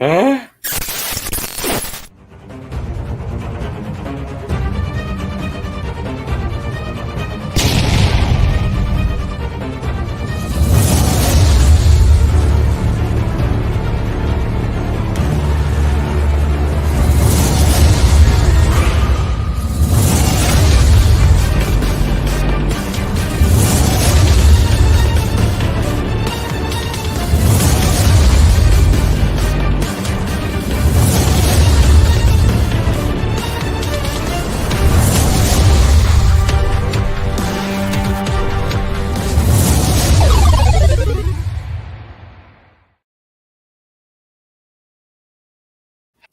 Huh?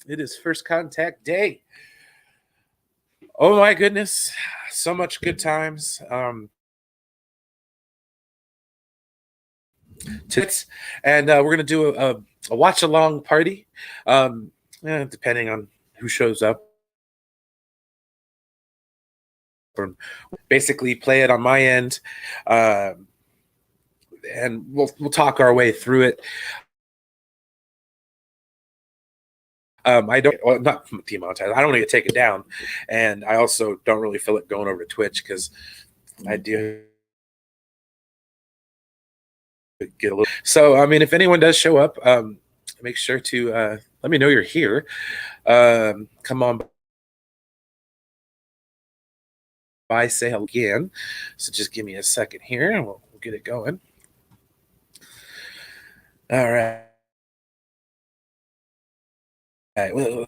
It is first contact day. Oh my goodness, so much good times. Tits, and we're gonna do a watch along party. Depending on who shows up, or basically play it on my end, um, and we'll talk our way through it. I don't, well, not demonetize. I don't want to get taken down, and I also don't really feel it going over to Twitch because I do get a little. So, I mean, if anyone does show up, make sure to let me know you're here. Come on by, say hello again. So just give me a second here, and we'll get it going. All right. Well,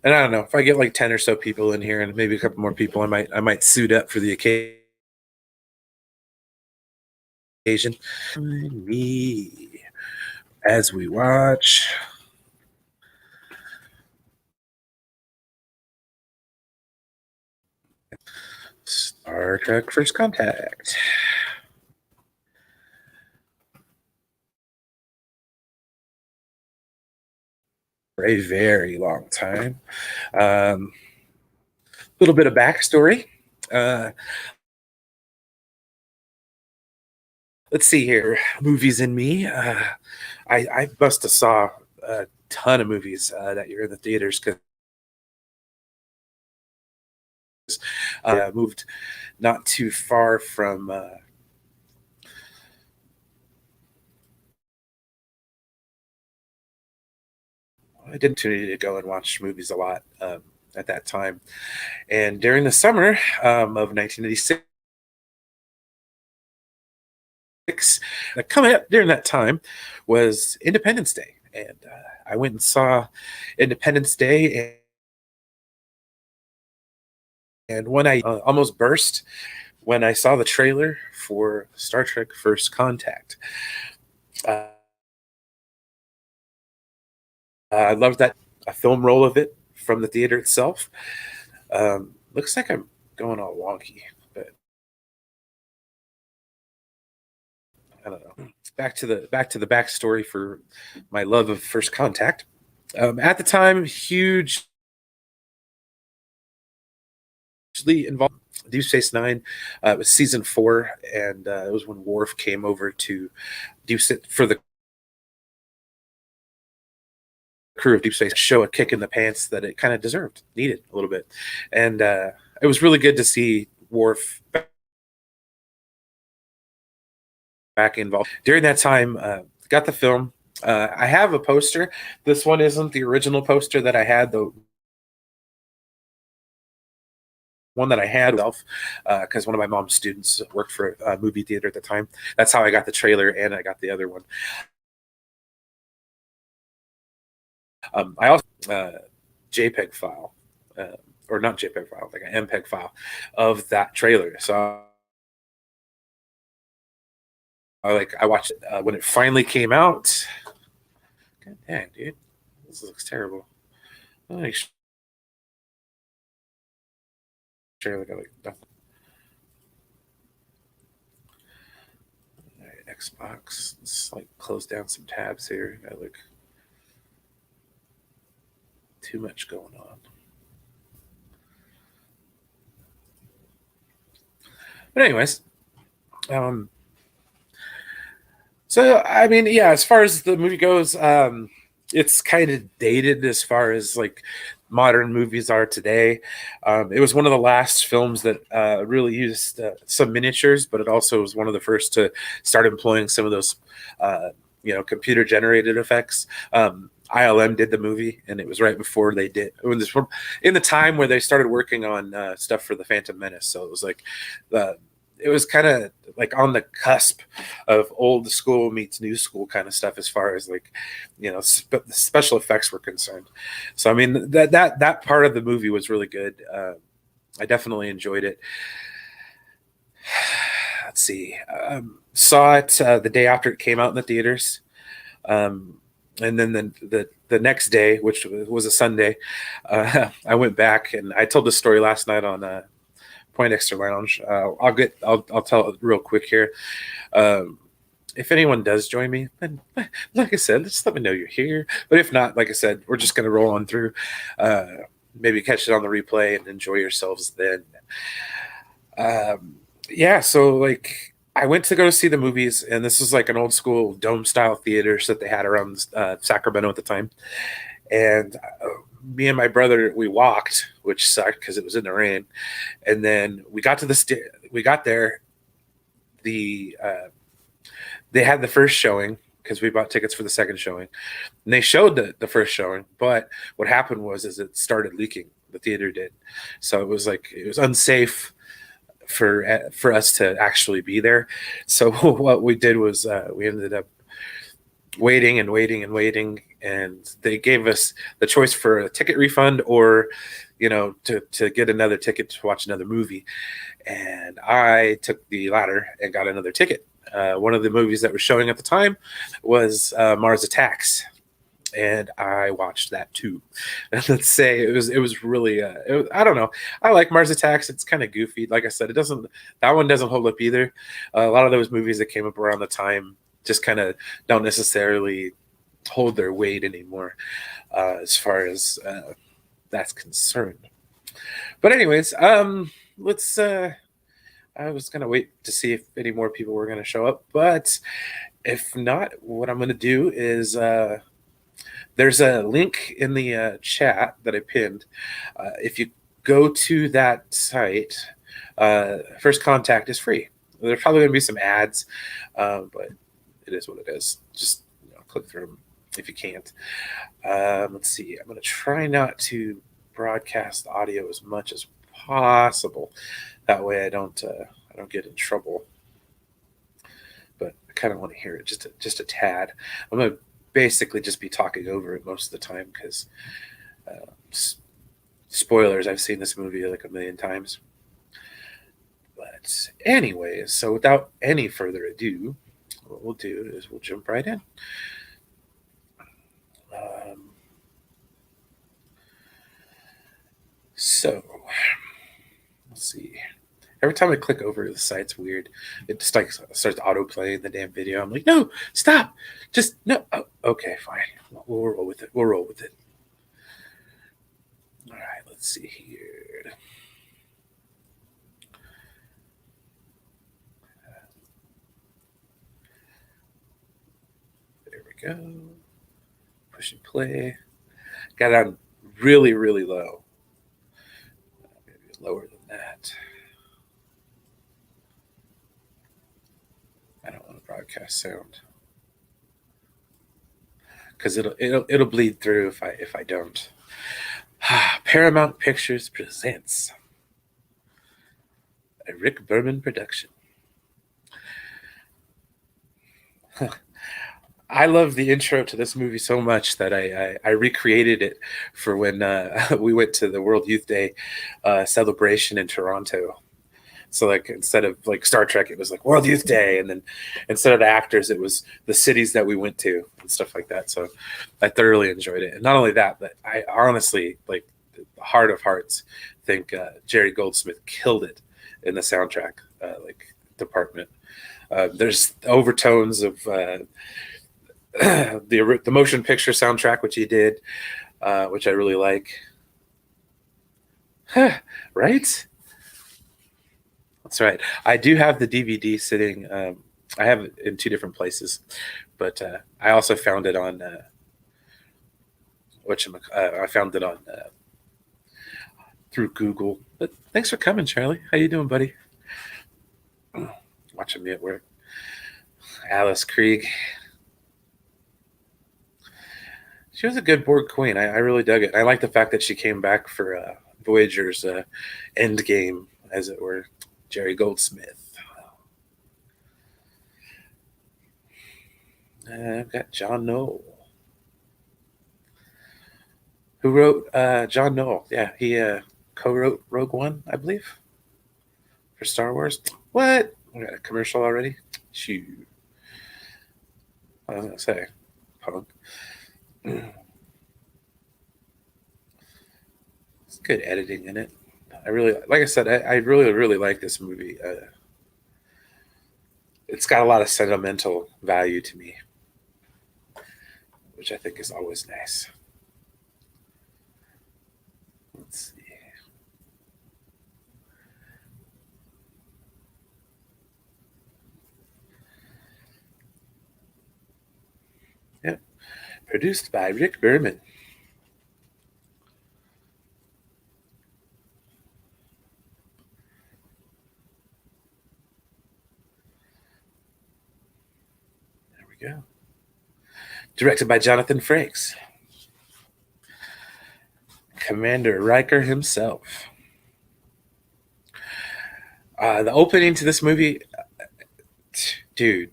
and I don't know if I get like 10 or so people in here, and maybe a couple more people, I might suit up for the occasion. Me as we watch Star Trek First Contact. For a very long time. A little bit of backstory. Uh, let's see here. Movies in me. I must have saw a ton of movies that year in the theaters because I moved not too far from. I didn't opportunity to go and watch movies a lot at that time, and during the summer of 1986. Coming up during that time was Independence Day, and I went and saw Independence Day, and when I almost burst when I saw the trailer for Star Trek First Contact. Uh, I loved that a film roll of it from the theater itself. Looks like I'm going all wonky, but I don't know. Back to the backstory for my love of First Contact. At the time, hugely involved. Deep Space Nine. It was season 4, and it was when Worf came over to Deep for the crew of Deep Space show a kick in the pants that it kind of deserved, needed a little bit, and it was really good to see Worf back involved during that time. Got the film. I have a poster. This one isn't the original poster that I had. The one that I had because one of my mom's students worked for a movie theater at the time. That's how I got the trailer, and I got the other one. I also JPEG file, or not JPEG file, like an MPEG file of that trailer. So I watched it when it finally came out. God dang, dude, this looks terrible. Like trailer got like nothing. All right, Xbox. Let's like close down some tabs here. Got like too much going on. But anyways, um, So I mean, yeah, as far as the movie goes, it's kind of dated as far as like modern movies are today. It was one of the last films that really used some miniatures, but it also was one of the first to start employing some of those, computer generated effects. ILM did the movie, and it was right before they did. It was in the time where they started working on stuff for the Phantom Menace. So it was like it was kind of like on the cusp of old school meets new school kind of stuff as far as like special effects were concerned. So I mean that part of the movie was really good. I definitely enjoyed it. Let's see, saw it the day after it came out in the theaters, and then the next day, which was a Sunday, I went back, and I told the story last night on Poindexter Lounge. I'll tell it real quick here. If anyone does join me, then like I said, just let me know you're here. But if not, like I said, we're just gonna roll on through. Maybe catch it on the replay and enjoy yourselves then. Yeah, so like I went to go see the movies, and this is like an old school dome style theaters that they had around Sacramento at the time. And me and my brother, we walked, which sucked because it was in the rain. And then we got to we got there. The They had the first showing because we bought tickets for the second showing, and they showed the first showing. But what happened was is it started leaking. The theater did, so it was unsafe for us to actually be there. So what we did was we ended up waiting and waiting and waiting, and they gave us the choice for a ticket refund or to get another ticket to watch another movie. And I took the latter and got another ticket. One of the movies that was showing at the time was Mars Attacks, and I watched that too. And let's say it was really I don't know. I like Mars Attacks. It's kind of goofy. Like I said, that one doesn't hold up either. A lot of those movies that came up around the time just kind of don't necessarily hold their weight anymore, as far as that's concerned. But anyways, let's. I was gonna wait to see if any more people were gonna show up, but if not, what I'm gonna do is there's a link in the chat that I pinned. If you go to that site, First Contact is free. There's probably going to be some ads, but it is what it is. Just click through them if you can't. Let's see. I'm going to try not to broadcast audio as much as possible. That way I don't get in trouble. But I kind of want to hear it just a tad. I'm going to basically just be talking over it most of the time because spoilers, I've seen this movie like a million times. But anyways, so without any further ado, what we'll do is we'll jump right in. So let's see. Every time I click over the site's weird. It just like starts auto playing the damn video. I'm like, no, stop. Just no. Oh, okay, fine. We'll roll with it. We'll roll with it. All right, let's see here. There we go. Push and play. Got it on really, really low. Maybe lower than that. I don't want to broadcast sound because it'll bleed through if I don't. Paramount Pictures presents a Rick Berman production. I love the intro to this movie so much that I recreated it for when we went to the World Youth Day celebration in Toronto. So like instead of like Star Trek, it was like World Youth Day, and then instead of the actors, it was the cities that we went to and stuff like that. So I thoroughly enjoyed it, and not only that, but I honestly, like, heart of hearts, think Jerry Goldsmith killed it in the soundtrack department. There's overtones of the motion picture soundtrack, which he did, which I really like. Right? That's right. I do have the DVD sitting I have it in two different places, but I also found it on I found it on through Google. But thanks for coming, Charlie. How you doing, buddy? Watching me at work. Alice Krieg. She was a good Borg queen. I really dug it. I like the fact that she came back for Voyager's end game, as it were. Jerry Goldsmith. I've got John Knoll, who wrote John Knoll. Yeah, he co-wrote Rogue One, I believe, for Star Wars. What? We got a commercial already? Shoot. I was gonna say, punk. It's good editing in it. I really, like I said, I really, really like this movie. It's got a lot of sentimental value to me, which I think is always nice. Let's see. Yep. Produced by Rick Berman. There we go. Directed by Jonathan Frakes. Commander Riker himself. The opening to this movie, dude,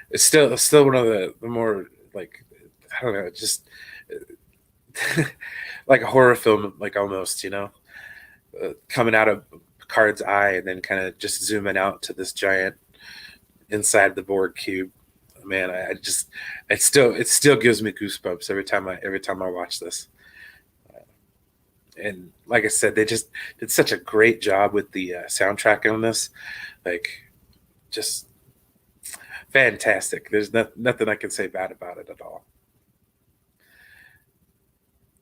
it's still one of the more like, I don't know, just like a horror film, like almost, coming out of Picard's eye and then kind of just zooming out to this giant inside the Borg cube. Man, I just it still gives me goosebumps every time I watch this. And like I said, they just did such a great job with the soundtrack on this, like just fantastic. There's nothing I can say bad about it at all.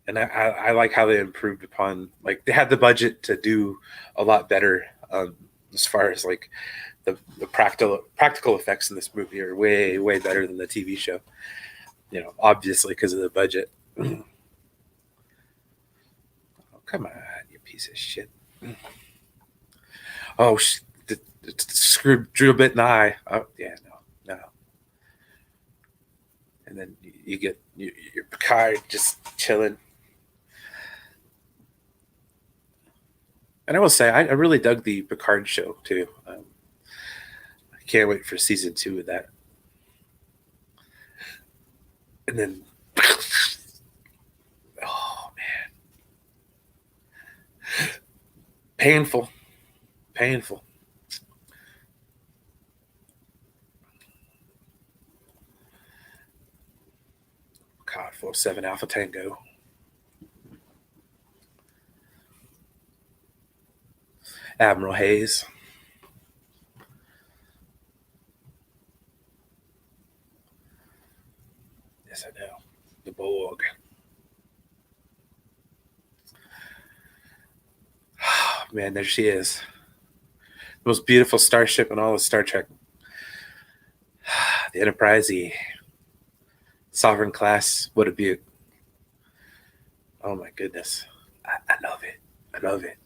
And I like how they improved upon, like they had the budget to do a lot better, as far as like the practical effects in this movie are way better than the TV show. Obviously because of the budget. Oh, come on, you piece of shit. Oh, screwed Drew a bit in the eye. Oh, yeah, no. And then you get your Picard just chilling. And I will say, I really dug the Picard show too. I can't wait for season 2 of that. And then, oh man, painful, painful. God, 47 Alpha Tango. Admiral Hayes. Yes, I know. The Borg. Oh, man, there she is. The most beautiful starship in all of Star Trek. The Enterprise E. Sovereign class. What a beaut. Oh my goodness. I love it. I love it.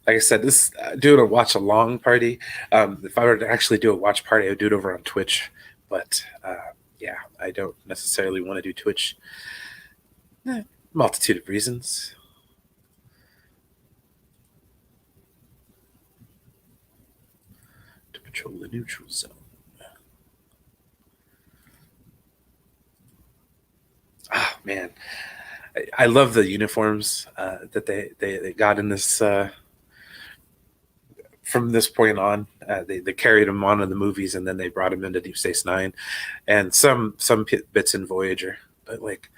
Like I said, this doing a watch along party. If I were to actually do a watch party, I would do it over on Twitch. But yeah, I don't necessarily want to do Twitch. Multitude of reasons. To patrol the neutral zone. Oh man, I love the uniforms that they got in this. From this point on, they carried him on in the movies, and then they brought him into Deep Space Nine, and some bits in Voyager. But like,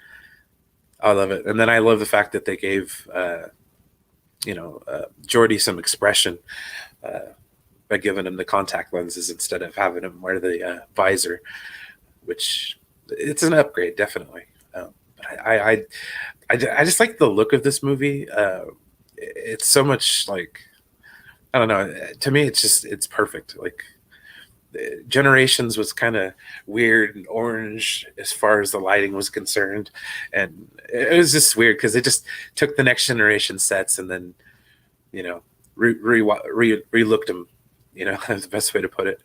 I love it, and then I love the fact that they gave Geordi some expression by giving him the contact lenses instead of having him wear the visor, which it's an upgrade definitely. But I just like the look of this movie. It's so much like I don't know. To me, it's perfect. Like Generations was kind of weird and orange as far as the lighting was concerned, and it was just weird because they just took the Next Generation sets and then you know re-looked them. That's the best way to put it.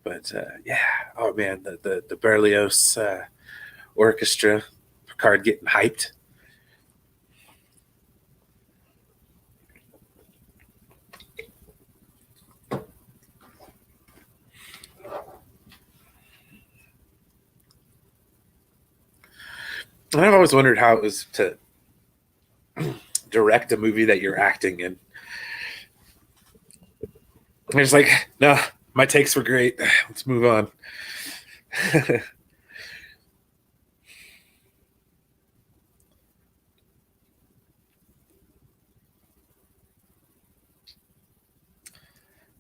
But yeah, oh man, the Berlioz orchestra, Picard getting hyped. And I've always wondered how it was to direct a movie that you're acting in. And it's like, no, my takes were great. Let's move on.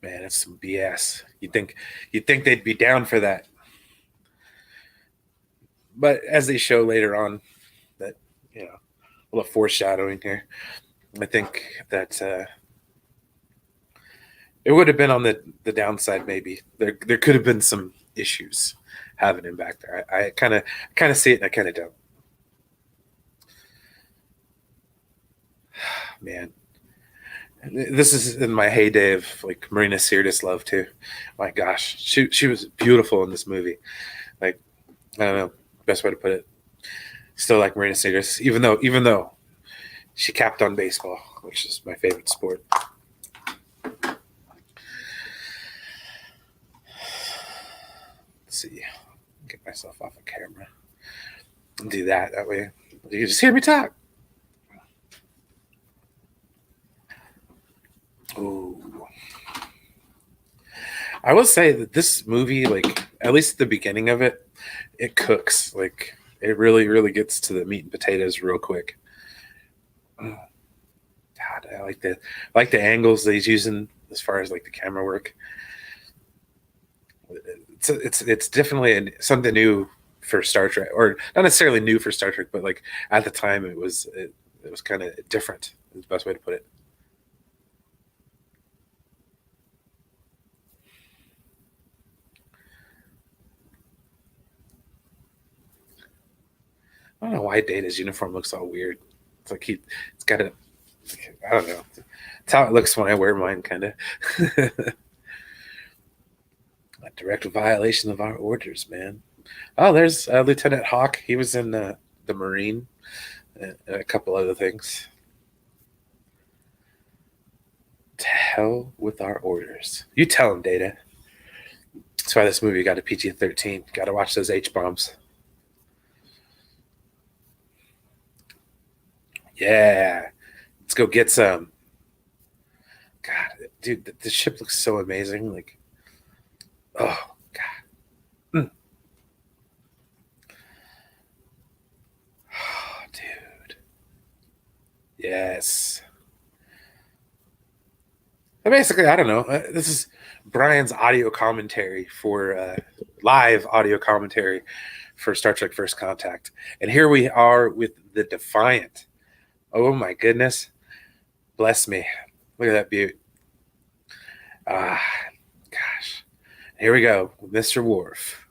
Man, it's some BS. You'd think they'd be down for that, but as they show later on, that a little foreshadowing here. I think that it would have been on the downside. Maybe there could have been some issues having him back there. I kind of see it, and I kind of don't. Man, this is in my heyday of like Marina Sirtis love too. My gosh, she was beautiful in this movie. Like I don't know, best way to put it. Still like Marina Sirtis, even though she capped on baseball, which is my favorite sport. Let's see, get myself off of camera and do that way. You can just hear me talk. Ooh. I will say that this movie, like at least the beginning of it, it cooks. Like it really, really gets to the meat and potatoes real quick. Oh, God, I like the angles that he's using as far as like the camera work. It's definitely something new for Star Trek, or not necessarily new for Star Trek, but like at the time it was kind of different. Is the best way to put it. I don't know why Data's uniform looks all weird. It's like it's got a, I don't know. It's how it looks when I wear mine, kind of. A direct violation of our orders, man. Oh, there's Lieutenant Hawk. He was in the Marine and a couple other things. To hell with our orders. You tell him, Data. That's why this movie got a PG-13. Got to watch those H bombs. Yeah, let's go get some. God, dude, the ship looks so amazing. Like, oh God, mm. Oh, dude, yes. And basically, I don't know. This is Brian's audio commentary for live audio commentary for Star Trek First Contact, and here we are with the Defiant. Oh my goodness, bless me! Look at that beauty. Ah, gosh. Here we go, Mr. Worf.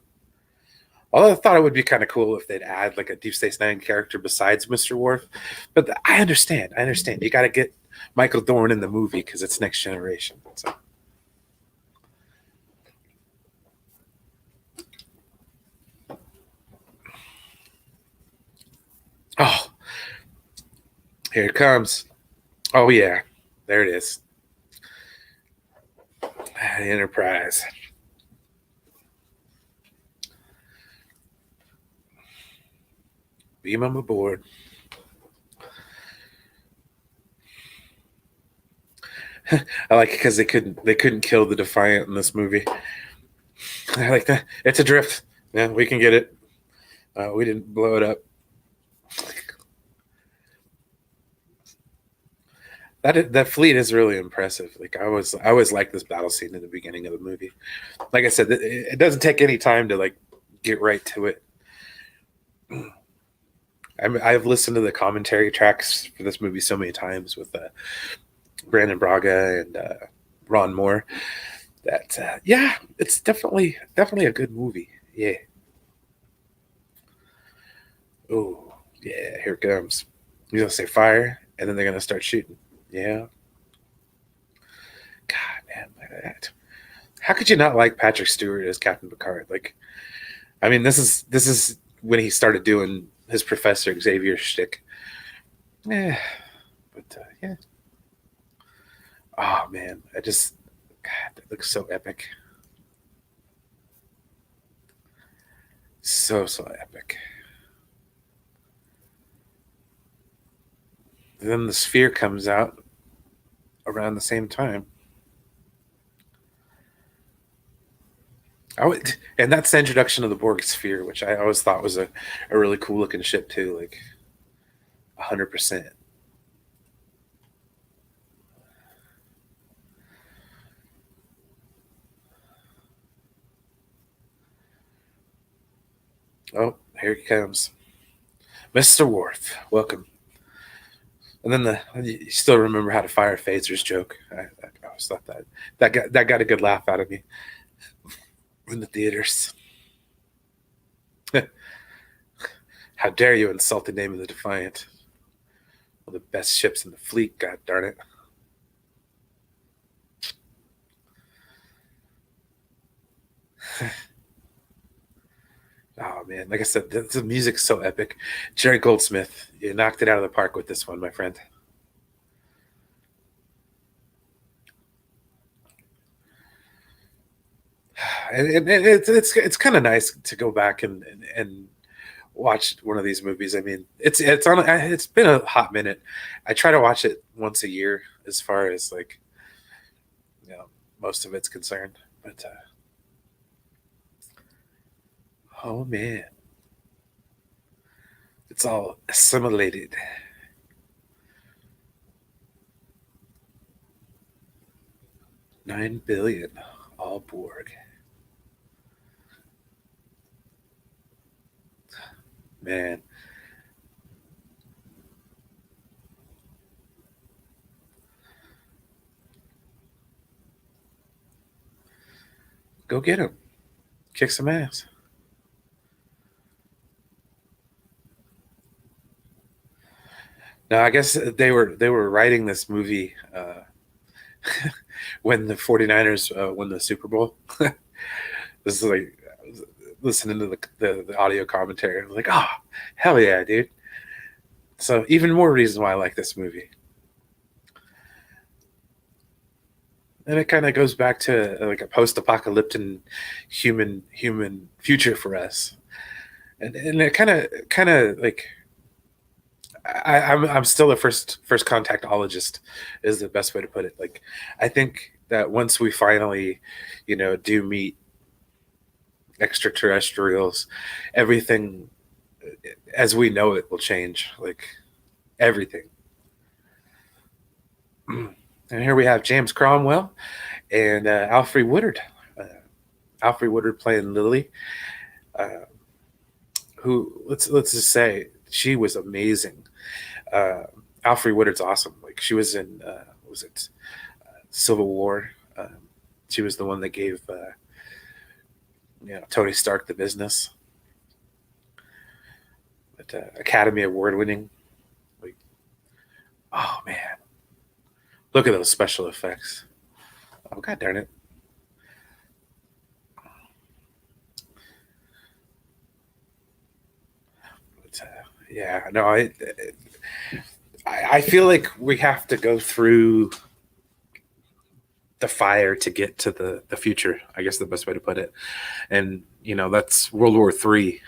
Although I thought it would be kind of cool if they'd add like a Deep Space Nine character besides Mr. Worf, but I understand. I understand. You got to get Michael Dorn in the movie because it's Next Generation. So, oh, here it comes. Oh yeah, there it is. The Enterprise. Beam them aboard. I like it because they couldn't kill the Defiant in this movie. I like that. It's adrift. Yeah, we can get it. We didn't blow it up. That fleet is really impressive. Like I was like this battle scene in the beginning of the movie. Like I said, it doesn't take any time to like get right to it. I've listened to the commentary tracks for this movie so many times with Brandon Braga and Ron Moore. That yeah, it's definitely a good movie. Yeah. Oh yeah, here it comes. He's gonna say fire, and then they're gonna start shooting. Yeah. God, man, that. How could you not like Patrick Stewart as Captain Picard? Like, I mean, this is when he started doing his Professor Xavier shtick. Yeah, but yeah. Oh man, I just God, that looks so epic, so epic. And then the sphere comes out around the same time. And that's the introduction of the Borg sphere, which I always thought was a really cool looking ship too, like 100%. Oh, here he comes, Mr. Worf. Welcome. And then you still remember how to fire phasers joke. I always thought that got a good laugh out of me in the theaters. How dare you insult the name of the Defiant? One of the best ships in the fleet. God darn it. Oh man, like I said, the music's so epic. Jerry Goldsmith, you knocked it out of the park with this one, my friend. And it's kind of nice to go back and watch one of these movies. I mean, it's been a hot minute. I try to watch it once a year, as far as like most of it's concerned. But oh man, it's all assimilated. 9 billion, all Borg. Man, go get him. Kick some ass. Now I guess they were writing this movie when the 49ers won the Super Bowl. This is like listening to the audio commentary. I'm like, oh, hell yeah, dude. So even more reason why I like this movie. And it kind of goes back to like a post-apocalyptic human future for us. And it kind of like I'm still a first contactologist is the best way to put it. Like I think that once we finally, do meet extraterrestrials, everything as we know it will change. Like everything. And here we have James Cromwell and Alfre Woodard. Uh, Alfre Woodard playing Lily, uh, who let's just say she was amazing. Uh, Alfre Woodard's awesome. Like she was in was it Civil War? She was the one that gave Tony Stark the business. But Academy Award winning. Like oh man, look at those special effects. Oh god darn it. But, yeah, no, I feel like we have to go through the fire to get to the future. I guess the best way to put it, and that's World War III.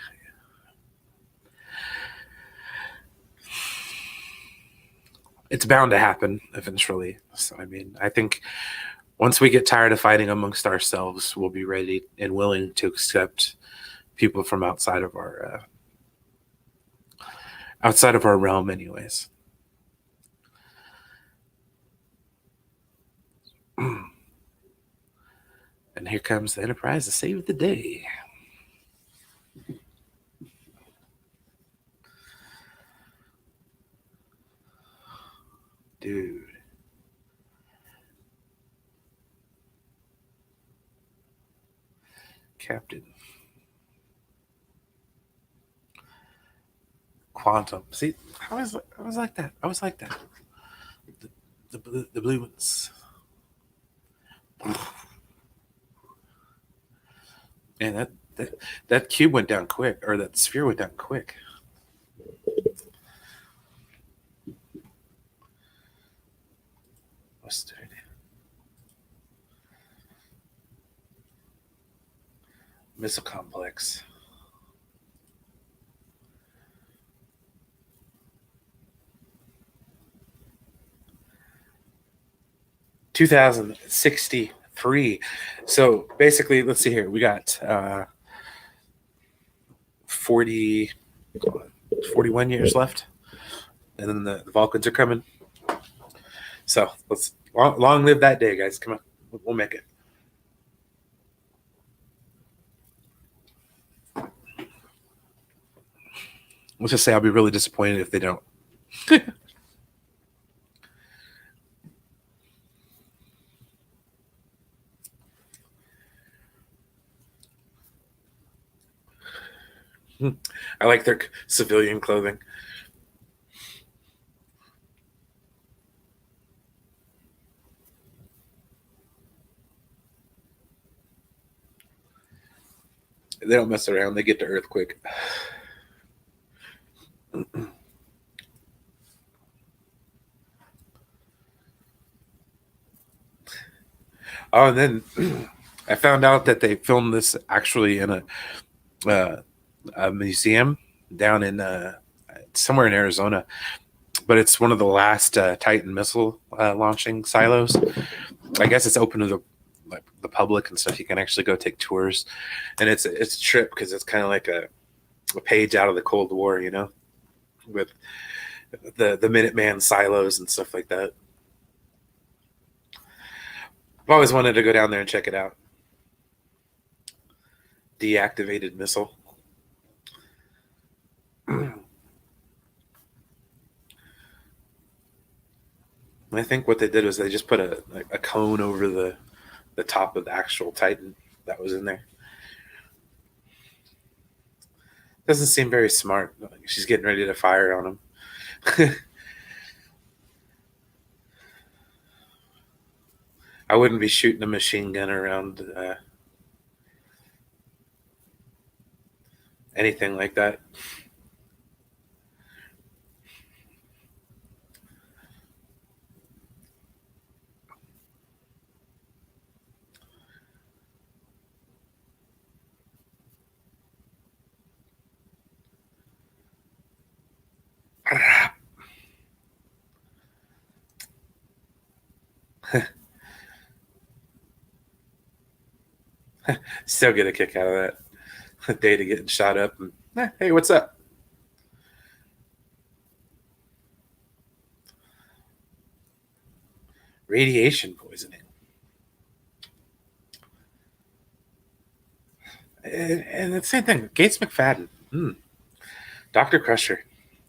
It's bound to happen eventually. So I mean, I think once we get tired of fighting amongst ourselves, we'll be ready and willing to accept people from outside of our realm, anyways. And here comes the Enterprise to save the day. Dude. Captain. Quantum. See, I was like that. I was like that. The blue ones. And that cube went down quick, or that sphere went down quick. Mustard. Missile complex. $2,063. So basically, let's see here. We got 40, 41 years left, and then the Vulcans are coming. So let's long live that day, guys. Come on, we'll make it. Let's just say I'll be really disappointed if they don't. I like their civilian clothing. They don't mess around. They get to Earth quick. Oh, and then I found out that they filmed this actually in a museum down in somewhere in Arizona, but it's one of the last Titan missile launching silos. I guess it's open to the public and stuff. You can actually go take tours, and it's a trip because it's kind of like a page out of the Cold War, you know, with the Minuteman silos and stuff like that. I've always wanted to go down there and check it out. Deactivated missile. I think what they did was they just put a cone over the top of the actual Titan that was in there. Doesn't seem very smart. She's getting ready to fire on him. I wouldn't be shooting a machine gun around anything like that. Still get a kick out of that. Data getting shot up. And, hey, what's up? Radiation poisoning. And the same thing. Gates McFadden. Dr. Crusher.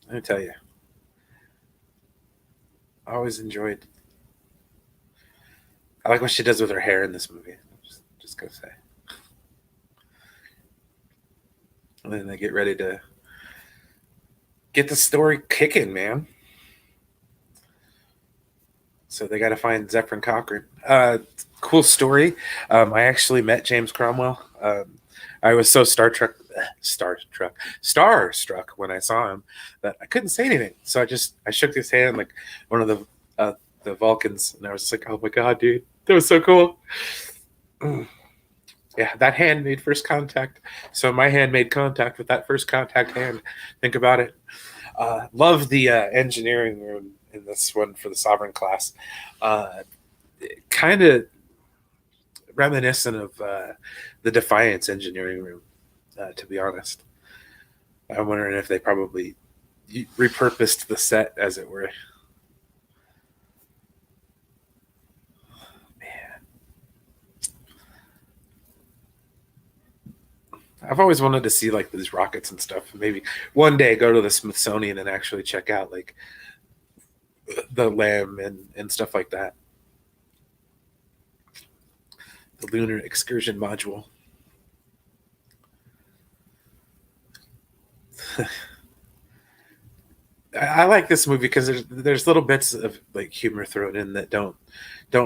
Let me tell you. I always enjoyed. I like what she does with her hair in this movie. Just gonna say. And then they get ready to get the story kicking, man. So they got to find Zephyrin Cochrane. Cool story. I actually met James Cromwell. I was so starstruck when I saw him that I couldn't say anything. So I shook his hand like one of the Vulcans, and I was just like, "Oh my god, dude, that was so cool." Yeah, that hand made first contact. So my hand made contact with that first contact hand. Think about it. Love the engineering room in this one for the Sovereign class. Kind of reminiscent of the Defiance engineering room, to be honest. I'm wondering if they probably repurposed the set, as it were. Man, I've always wanted to see like these rockets and stuff. Maybe one day go to the Smithsonian and actually check out like the LAM and stuff like that. The Lunar Excursion Module. I like this movie because there's little bits of like humor thrown in that don't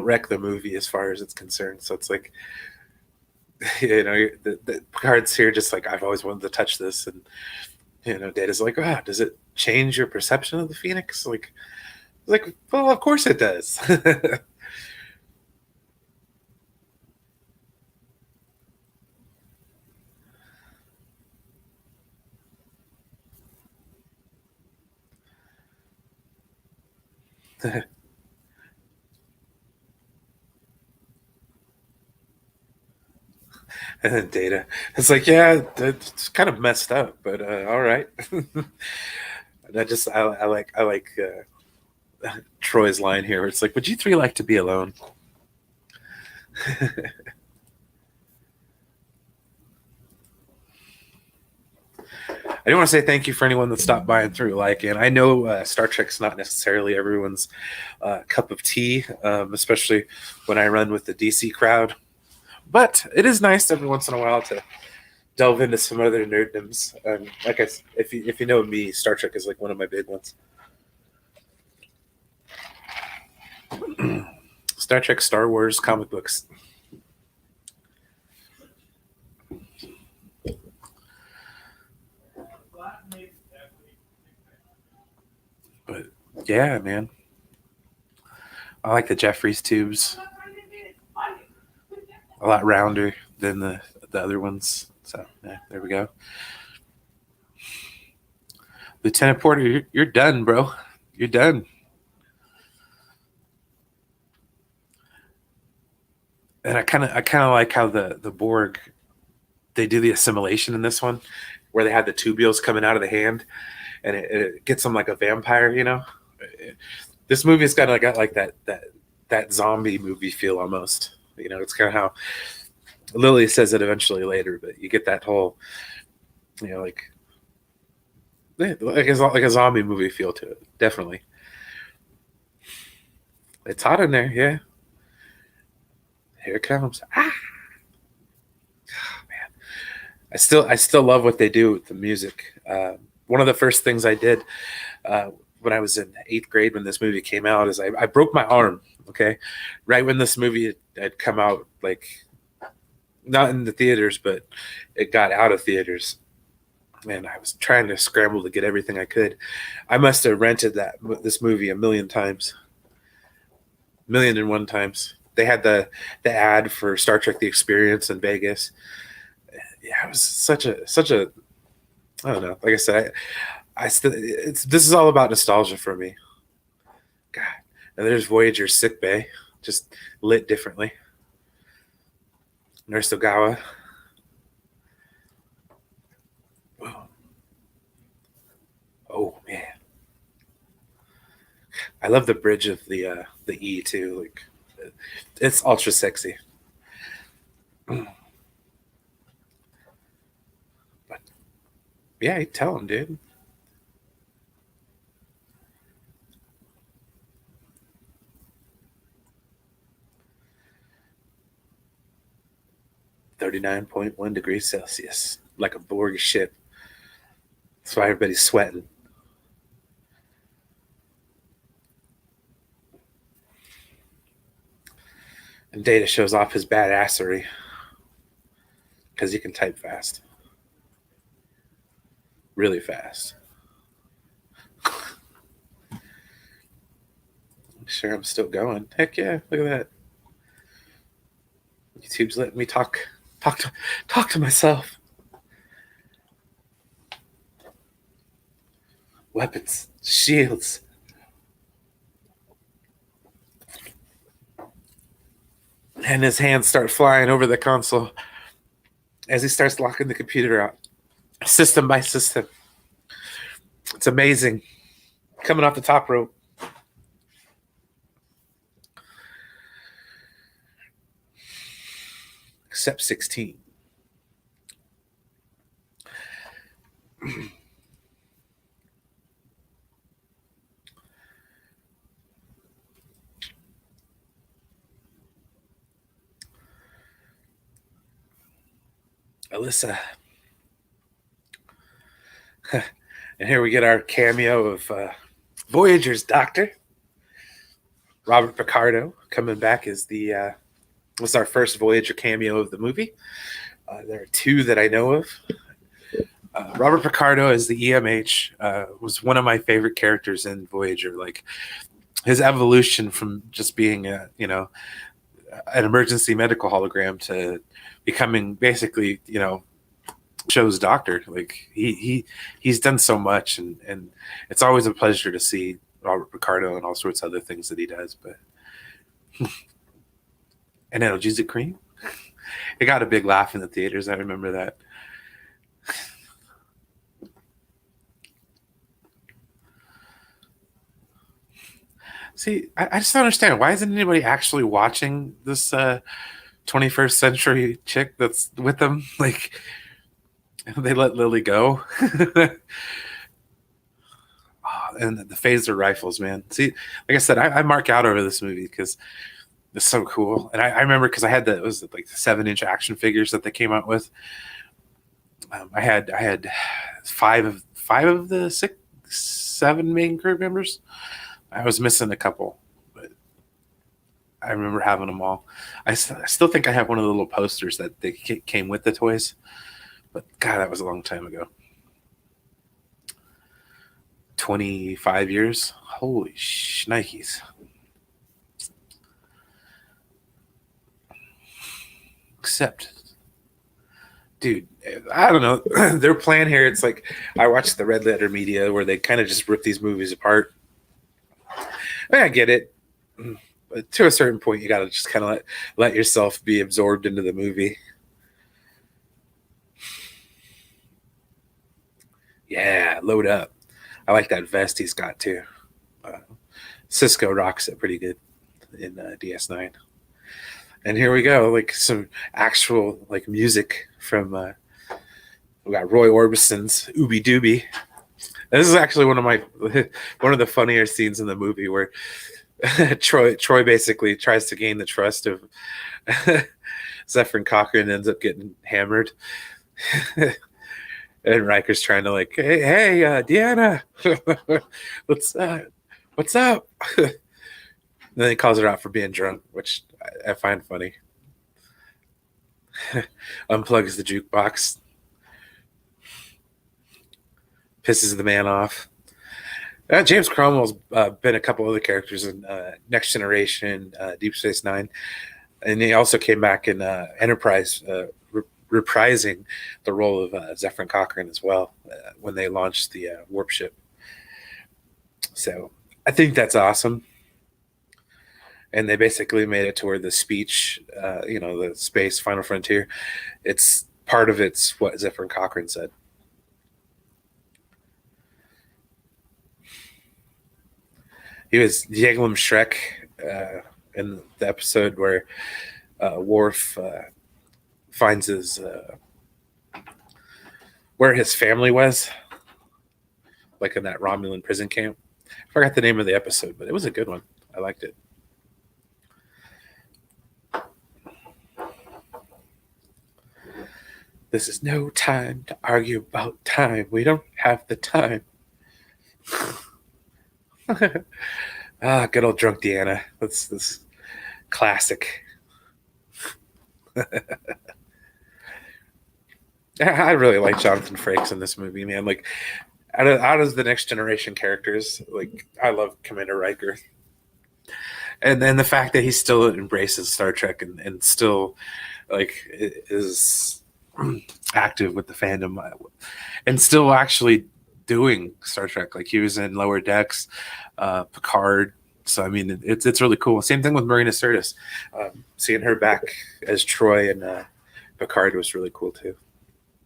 wreck the movie as far as it's concerned. So it's like, the Picard's here just like, I've always wanted to touch this, and Data's like, wow, does it change your perception of the Phoenix? Like, well, of course it does. And then Data, it's like, yeah, it's kind of messed up, but all right. And I like Troy's line here. Where it's like, would you three like to be alone? I do want to say thank you for anyone that stopped by and through like. And I know Star Trek's not necessarily everyone's cup of tea, especially when I run with the DC crowd. But it is nice every once in a while to delve into some other nerddoms. Like if you know me, Star Trek is like one of my big ones. Star Trek, Star Wars, comic books. But yeah, man, I like the Jeffries tubes. A lot rounder than the other ones. So yeah, there we go. Lieutenant Porter, you're done, bro. You're done. And I kind of like how the Borg, they do the assimilation in this one, where they have the tubules coming out of the hand, and it gets them like a vampire. This movie's got like that zombie movie feel almost. It's kind of how Lily says it eventually later, but you get that whole, like like a zombie movie feel to it. Definitely, it's hot in there. Yeah, here it comes. Ah, man, I still love what they do with the music. One of the first things I did when I was in eighth grade when this movie came out is I broke my arm. Okay, right when this movie had come out, like not in the theaters, but it got out of theaters. Man, I was trying to scramble to get everything I could. I must have rented this movie a million times, million and one times. They had the ad for Star Trek: The Experience in Vegas. Yeah, it was such a I don't know. Like I said, I still it's this is all about nostalgia for me. God, and there's Voyager's sick bay, just lit differently. Nurse Ogawa. Oh, oh man, I love the bridge of the E too. Like it's ultra sexy. But yeah, you tell him, dude. 39.1 degrees Celsius, like a Borg ship. That's why everybody's sweating. And Data shows off his badassery because he can type fast, really fast. Sure, I'm still going. Heck yeah! Look at that. YouTube's letting me talk to myself. Weapons, shields, and his hands start flying over the console as he starts locking the computer out, system by system. It's amazing. Coming off the top rope. Except 16. Alyssa. And here we get our cameo of Voyager's Doctor, Robert Picardo, coming back as the was our first Voyager cameo of the movie. There are two that I know of. Robert Picardo as the EMH was one of my favorite characters in Voyager. Like his evolution from just being an emergency medical hologram to becoming basically show's doctor. Like he's done so much, and it's always a pleasure to see Robert Picardo and all sorts of other things that he does. But and analgesic cream, it got a big laugh in the theaters. I remember that. See, I just don't understand, why isn't anybody actually watching this 21st century chick that's with them? Like they let Lily go. And the phaser rifles, man. See, like I said, I mark out over this movie because it's so cool. And I remember because I had it was like the 7-inch action figures that they came out with. I had five of the 7 main crew members. I was missing a couple, but I remember having them all. I still think I have one of the little posters that they came with the toys, but God, that was a long time ago. 25 years. Holy shnikes. Except, dude, I don't know. Their plan here, it's like I watched the Red Letter Media where they kind of just rip these movies apart. I get it. But to a certain point, you got to just kind of let yourself be absorbed into the movie. Yeah, load up. I like that vest he's got too. Cisco rocks it pretty good in DS9. And here we go, like some actual like music from. We got Roy Orbison's "Ooby Dooby." This is actually one of the funnier scenes in the movie where Troy basically tries to gain the trust of Zefram Cochrane and ends up getting hammered. And Riker's trying to like, hey, Deanna, what's up? And then he calls her out for being drunk, which I find funny. Unplugs the jukebox, pisses the man off. James Cromwell's been a couple other characters in Next Generation, Deep Space Nine, and he also came back in Enterprise, reprising the role of Zefram Cochrane as well when they launched the warp ship. So I think that's awesome. And they basically made it to where the speech, the space final frontier, it's part of it's what Zefram Cochrane said. He was Yeglum Shrek in the episode where Worf finds his where his family was, like in that Romulan prison camp. I forgot the name of the episode, but it was a good one. I liked it. This is no time to argue about time. We don't have the time. Good old drunk Deanna. That's this classic. I really like Jonathan Frakes in this movie, man. Like, out of the Next Generation characters, like I love Commander Riker, and then the fact that he still embraces Star Trek and still like is active with the fandom, and still actually doing Star Trek. Like he was in Lower Decks, Picard. So I mean, it's really cool. Same thing with Marina Sirtis. Seeing her back as Troy and Picard was really cool too.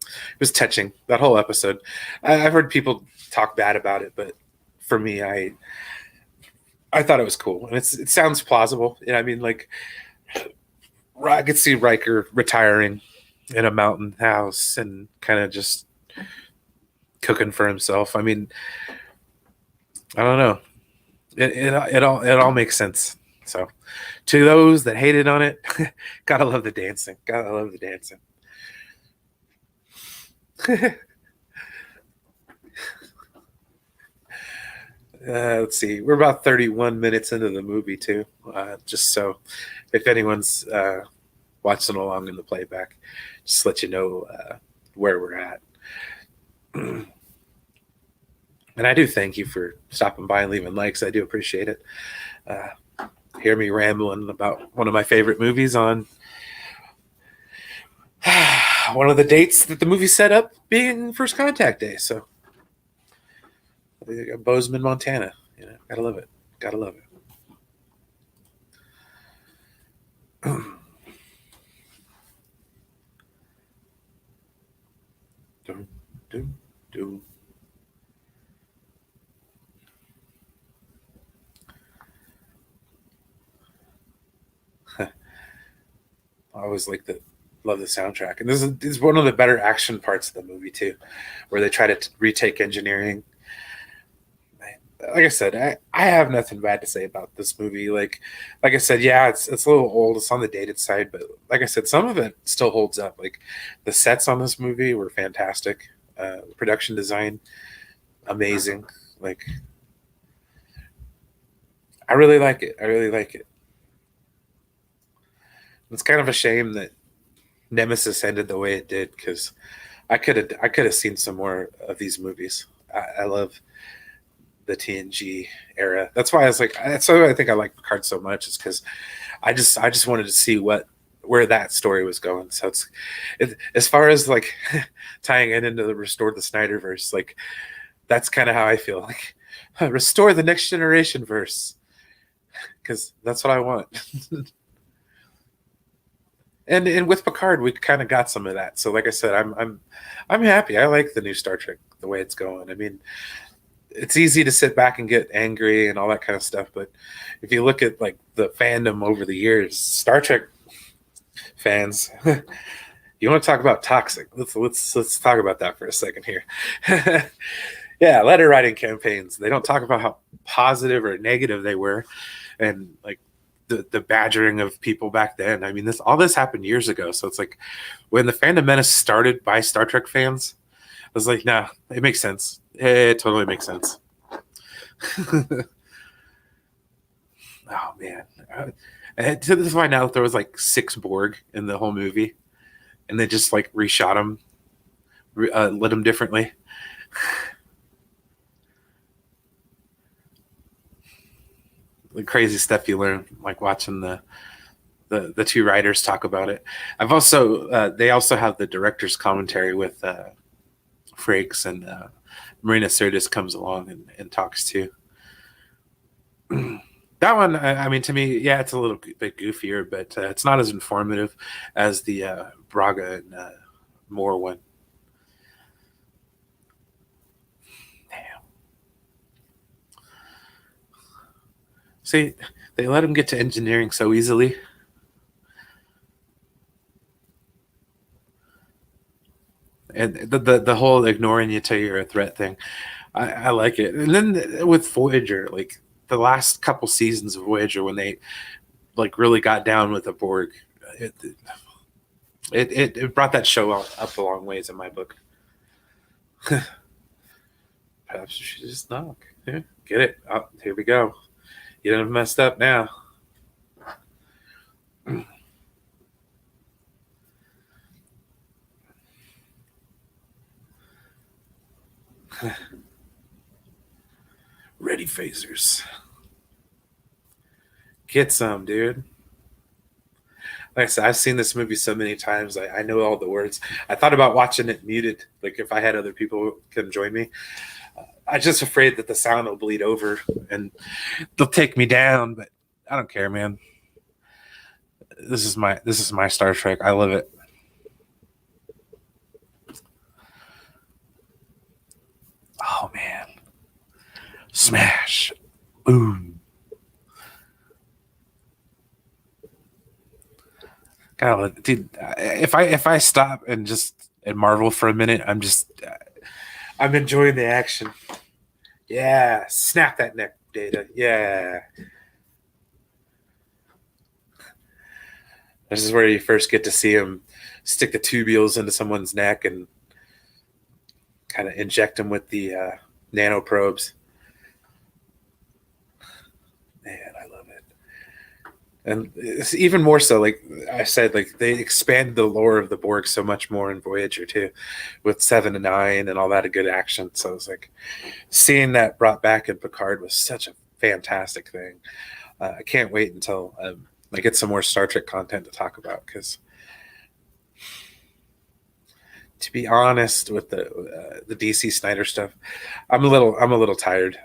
It was touching, that whole episode. I've heard people talk bad about it, but for me, I thought it was cool, and it sounds plausible. And I mean, like I could see Riker retiring in a mountain house and kind of just cooking for himself. I mean, I don't know. It all makes sense. So, to those that hated on it, gotta love the dancing. Gotta love the dancing. Let's see. We're about 31 minutes into the movie too. Just so if anyone's watching along in the playback, just let you know where we're at. And I do thank you for stopping by and leaving likes. I do appreciate it. Uh, Hear me rambling about one of my favorite movies on one of the dates that the movie set up being First Contact Day. So, Bozeman, Montana. Gotta love it. Gotta love it. Dum, dum, dum. I always like the love the soundtrack, and this is one of the better action parts of the movie too, where they try to retake engineering. Like I said, I have nothing bad to say about this movie. Like I said, yeah, it's a little old. It's on the dated side, but like I said, some of it still holds up. Like the sets on this movie were fantastic. Production design, amazing. Like I really like it. I really like it. It's kind of a shame that Nemesis ended the way it did because I could have seen some more of these movies. I love the TNG era. That's why I was like, that's why I think I like Picard so much. Is because I just wanted to see where that story was going. So as far as like tying it into the Restore the Snyderverse, like that's kind of how I feel. Like restore the Next Generation verse because that's what I want. And with Picard, we kind of got some of that. So, like I said, I'm happy. I like the new Star Trek the way it's going. I mean, it's easy to sit back and get angry and all that kind of stuff, but if you look at like the fandom over the years, Star Trek fans, you want to talk about toxic? Let's talk about that for a second here. Yeah, letter writing campaigns. They don't talk about how positive or negative they were, and like the badgering of people back then. I mean, this happened years ago. So it's like when the fandom menace started by Star Trek fans, I was like, nah, it makes sense. It totally makes sense. Oh man, to this point now, there was like six Borg in the whole movie, and they just like reshot them, lit them differently. The crazy stuff you learn, like watching the two writers talk about it. I've also they also have the director's commentary with Frakes and Marina Sirtis comes along and talks too. That one, I mean, to me, yeah, it's a little bit goofier, but it's not as informative as the Braga and Moore one. Damn. See, they let him get to engineering so easily. And the whole ignoring you till you're a threat thing, I like it. And then with Voyager, like the last couple seasons of Voyager, when they like really got down with the Borg, it it brought that show up a long ways in my book. Perhaps you should just knock. Yeah, get it. Oh, here we go. You done messed up now. Ready phasers. Get some, dude. Like I said, I've seen this movie so many times. I know all the words. I thought about watching it muted, like if I had other people come join me. I'm just afraid that the sound will bleed over and they'll take me down. But I don't care, man. This is my Star Trek. I love it. Oh man, smash, boom. God, dude, if I stop and just and marvel for a minute, I'm enjoying the action. Yeah, snap that neck, Data. Yeah, this is where you first get to see him stick the tubules into someone's neck and kind of inject them with the nanoprobes. And it's even more so, like I said, like they expand the lore of the Borg so much more in Voyager too, with 7 and 9 and all that good action. So it's like seeing that brought back in Picard was such a fantastic thing. I can't wait until I get some more Star Trek content to talk about, because to be honest with the DC Snyder stuff, I'm a little tired.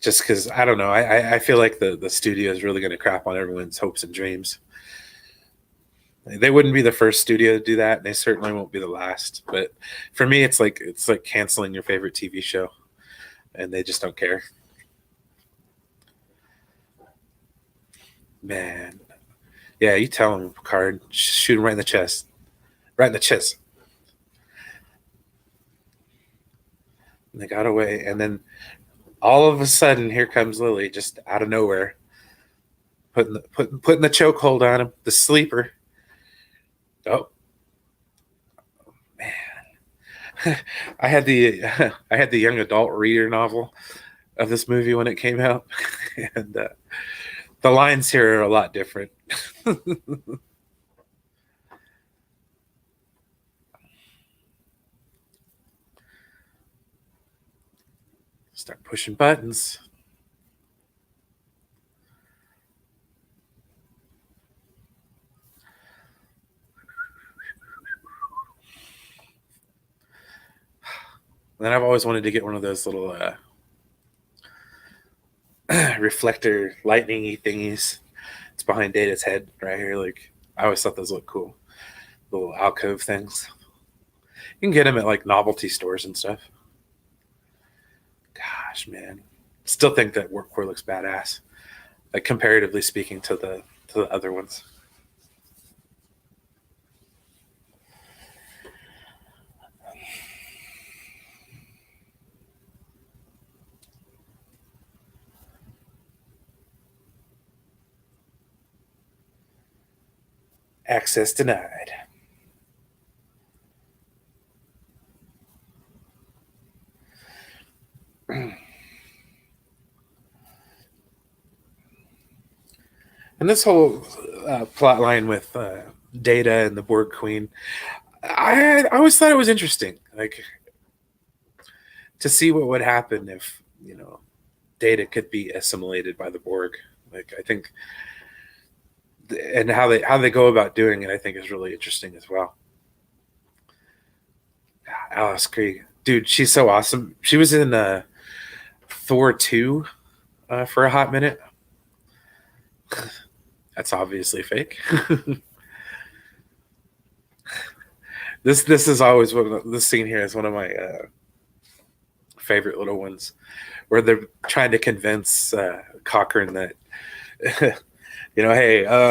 Just because I don't know, I feel like the studio is really going to crap on everyone's hopes and dreams. They wouldn't be the first studio to do that, and they certainly won't be the last. But for me, it's like canceling your favorite TV show, and they just don't care. Man, yeah, you tell him, Picard, shoot him right in the chest, right in the chest. And they got away, and then all of a sudden, here comes Lily, just out of nowhere, putting the chokehold on him, the sleeper. Oh man, I had the young adult reader novel of this movie when it came out, and the lines here are a lot different. Start pushing buttons. And then I've always wanted to get one of those little reflector lightningy thingies. It's behind Data's head right here. Like I always thought those looked cool. Little alcove things. You can get them at like novelty stores and stuff. Gosh, man, still think that Workcore looks badass. Like comparatively speaking to the other ones. Access denied. And this whole plot line with Data and the Borg Queen, I always thought it was interesting, like to see what would happen if Data could be assimilated by the Borg. Like I think, and how they go about doing it, I think is really interesting as well. Alice Krieg, dude, she's so awesome. She was in Thor 2 for a hot minute. That's obviously fake. This is always this scene here is one of my favorite little ones, where they're trying to convince Cochrane that hey,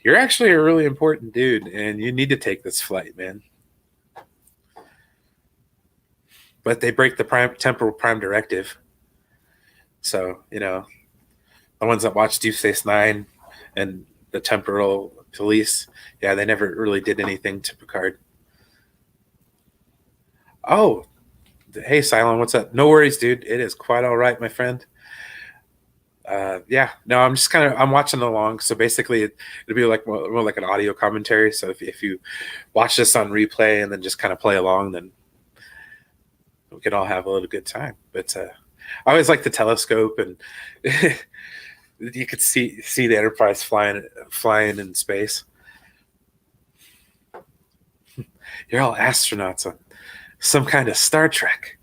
you're actually a really important dude, and you need to take this flight, man. But they break the temporal prime directive. So the ones that watched Deep Space Nine and the temporal police, yeah, they never really did anything to Picard. Oh, hey, Cylon, what's up? No worries, dude. It is quite all right, my friend. Yeah, no, I'm just I'm watching along. So basically, it'll be like more like an audio commentary. So if you watch this on replay and then just kind of play along, then we can all have a little good time. But I always like the telescope, and you could see the Enterprise flying in space. You're all astronauts on some kind of Star Trek.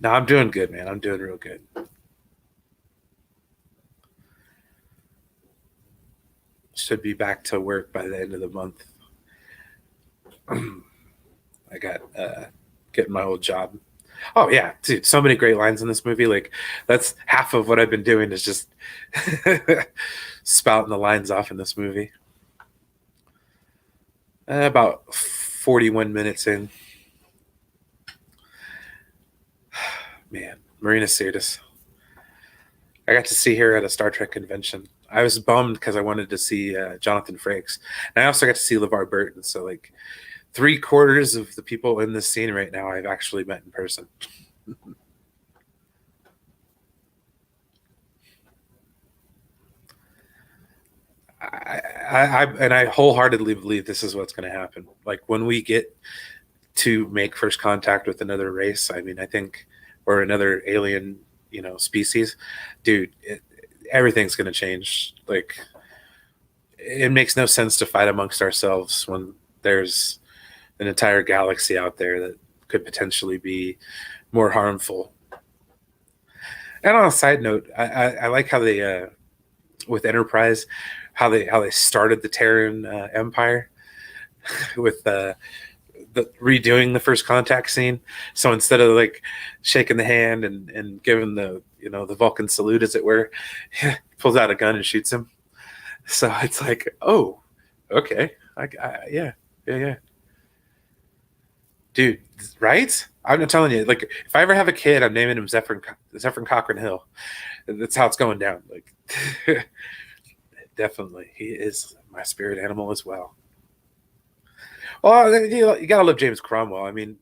No, I'm doing good, man. I'm doing real good. Should be back to work by the end of the month. I got getting my old job. Oh yeah, dude, so many great lines in this movie. Like that's half of what I've been doing is just spouting the lines off in this movie. About 41 minutes in. Man, Marina Sirtis. I got to see her at a Star Trek convention. I was bummed because I wanted to see Jonathan Frakes, and I also got to see LeVar Burton. So like 3/4 of the people in this scene right now, I've actually met in person. I wholeheartedly believe this is what's going to happen. Like when we get to make first contact with another race, I mean, I think, or another alien, species, dude, everything's going to change. Like it makes no sense to fight amongst ourselves when there's an entire galaxy out there that could potentially be more harmful. And on a side note, I like how they with Enterprise, how they started the Terran Empire with the redoing the first contact scene. So instead of like shaking the hand and giving the Vulcan salute, as it were, he pulls out a gun and shoots him. So it's like, oh, okay, yeah, yeah, yeah, dude, right? I'm not telling you. Like, if I ever have a kid, I'm naming him Zephyr Cochran Hill. That's how it's going down. Like, definitely, he is my spirit animal as well. Well, you gotta love James Cromwell. I mean,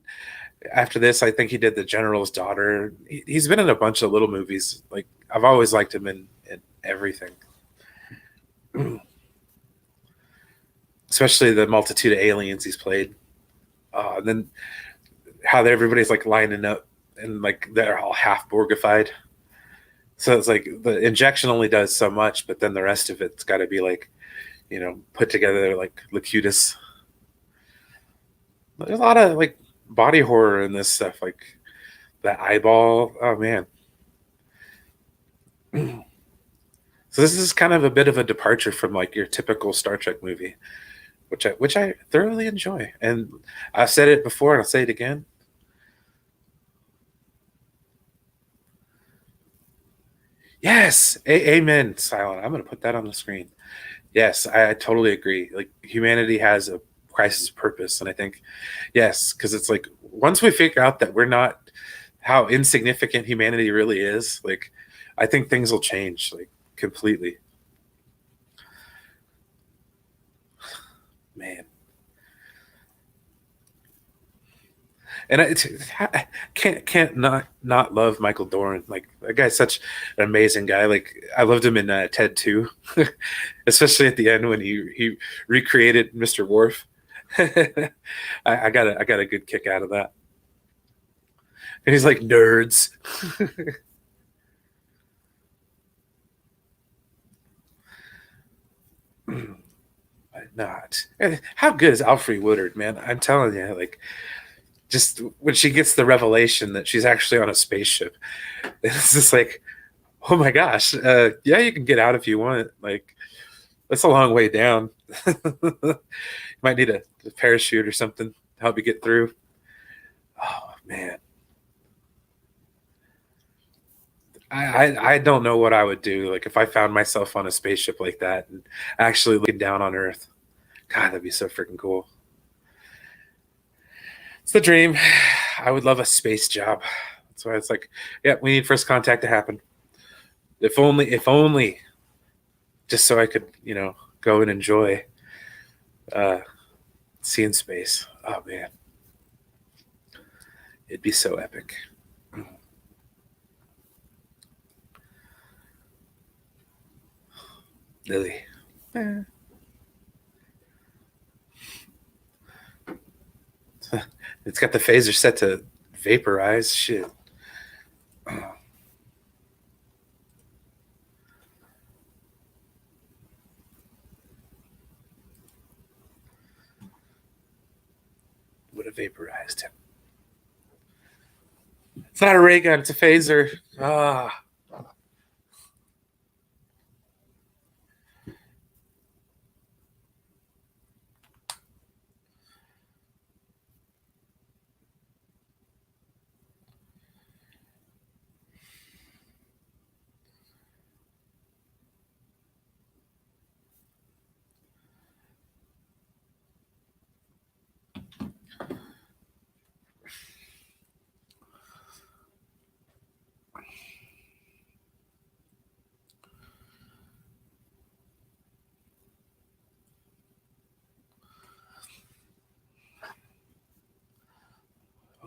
after this, I think he did The General's Daughter. He's been in a bunch of little movies. Like, I've always liked him in everything, especially the multitude of aliens he's played. And then how everybody's like lining up and like they're all half Borgified. So it's like the injection only does so much, but then the rest of it's got to be like, put together like Locutus. There's a lot of like body horror in this stuff, like that eyeball. Oh man. So this is kind of a bit of a departure from like your typical Star Trek movie, which I thoroughly enjoy. And I've said it before and I'll say it again. Yes, amen, Silent. I'm going to put that on the screen. Yes, I totally agree. Like humanity has a crisis of purpose, and I think yes, because it's like once we figure out that we're not how insignificant humanity really is, like I think things will change like completely. Man, and I can't not love Michael Dorn. Like that guy's such an amazing guy. Like I loved him in Ted 2, especially at the end when he recreated Mr. Worf. I got a good kick out of that. And he's like nerds. Not. How good is Alfre Woodard, man? I'm telling you, like, just when she gets the revelation that she's actually on a spaceship, it's just like, oh my gosh, yeah, you can get out if you want. Like, that's a long way down. You might need a parachute or something to help you get through. Oh man, I don't know what I would do. Like if I found myself on a spaceship like that and actually looking down on Earth. God, that'd be so freaking cool. It's the dream. I would love a space job. That's why it's like, yeah, we need first contact to happen. If only, just so I could, go and enjoy uh, seeing space. Oh man, it'd be so epic. Lily. Eh. It's got the phaser set to vaporize. Shit. Would have vaporized him. It's not a ray gun, it's a phaser. Ah,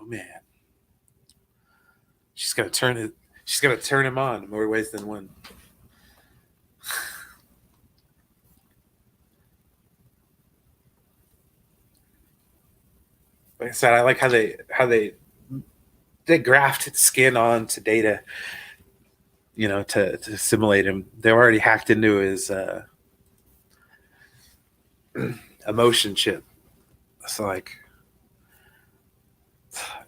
Oh man, she's gonna turn it. She's gonna turn him on in more ways than one. Like I said, I like how they grafted skin on to Data, to simulate him. They already hacked into his emotion chip. So like,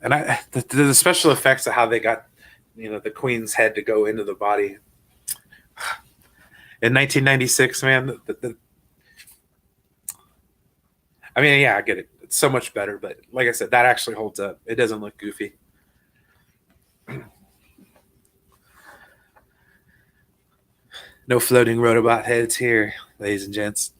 and the special effects of how they got, the queen's head to go into the body in 1996, man. I mean, yeah, I get it. It's so much better, but like I said, that actually holds up. It doesn't look goofy. No floating Rotobot heads here, ladies and gents.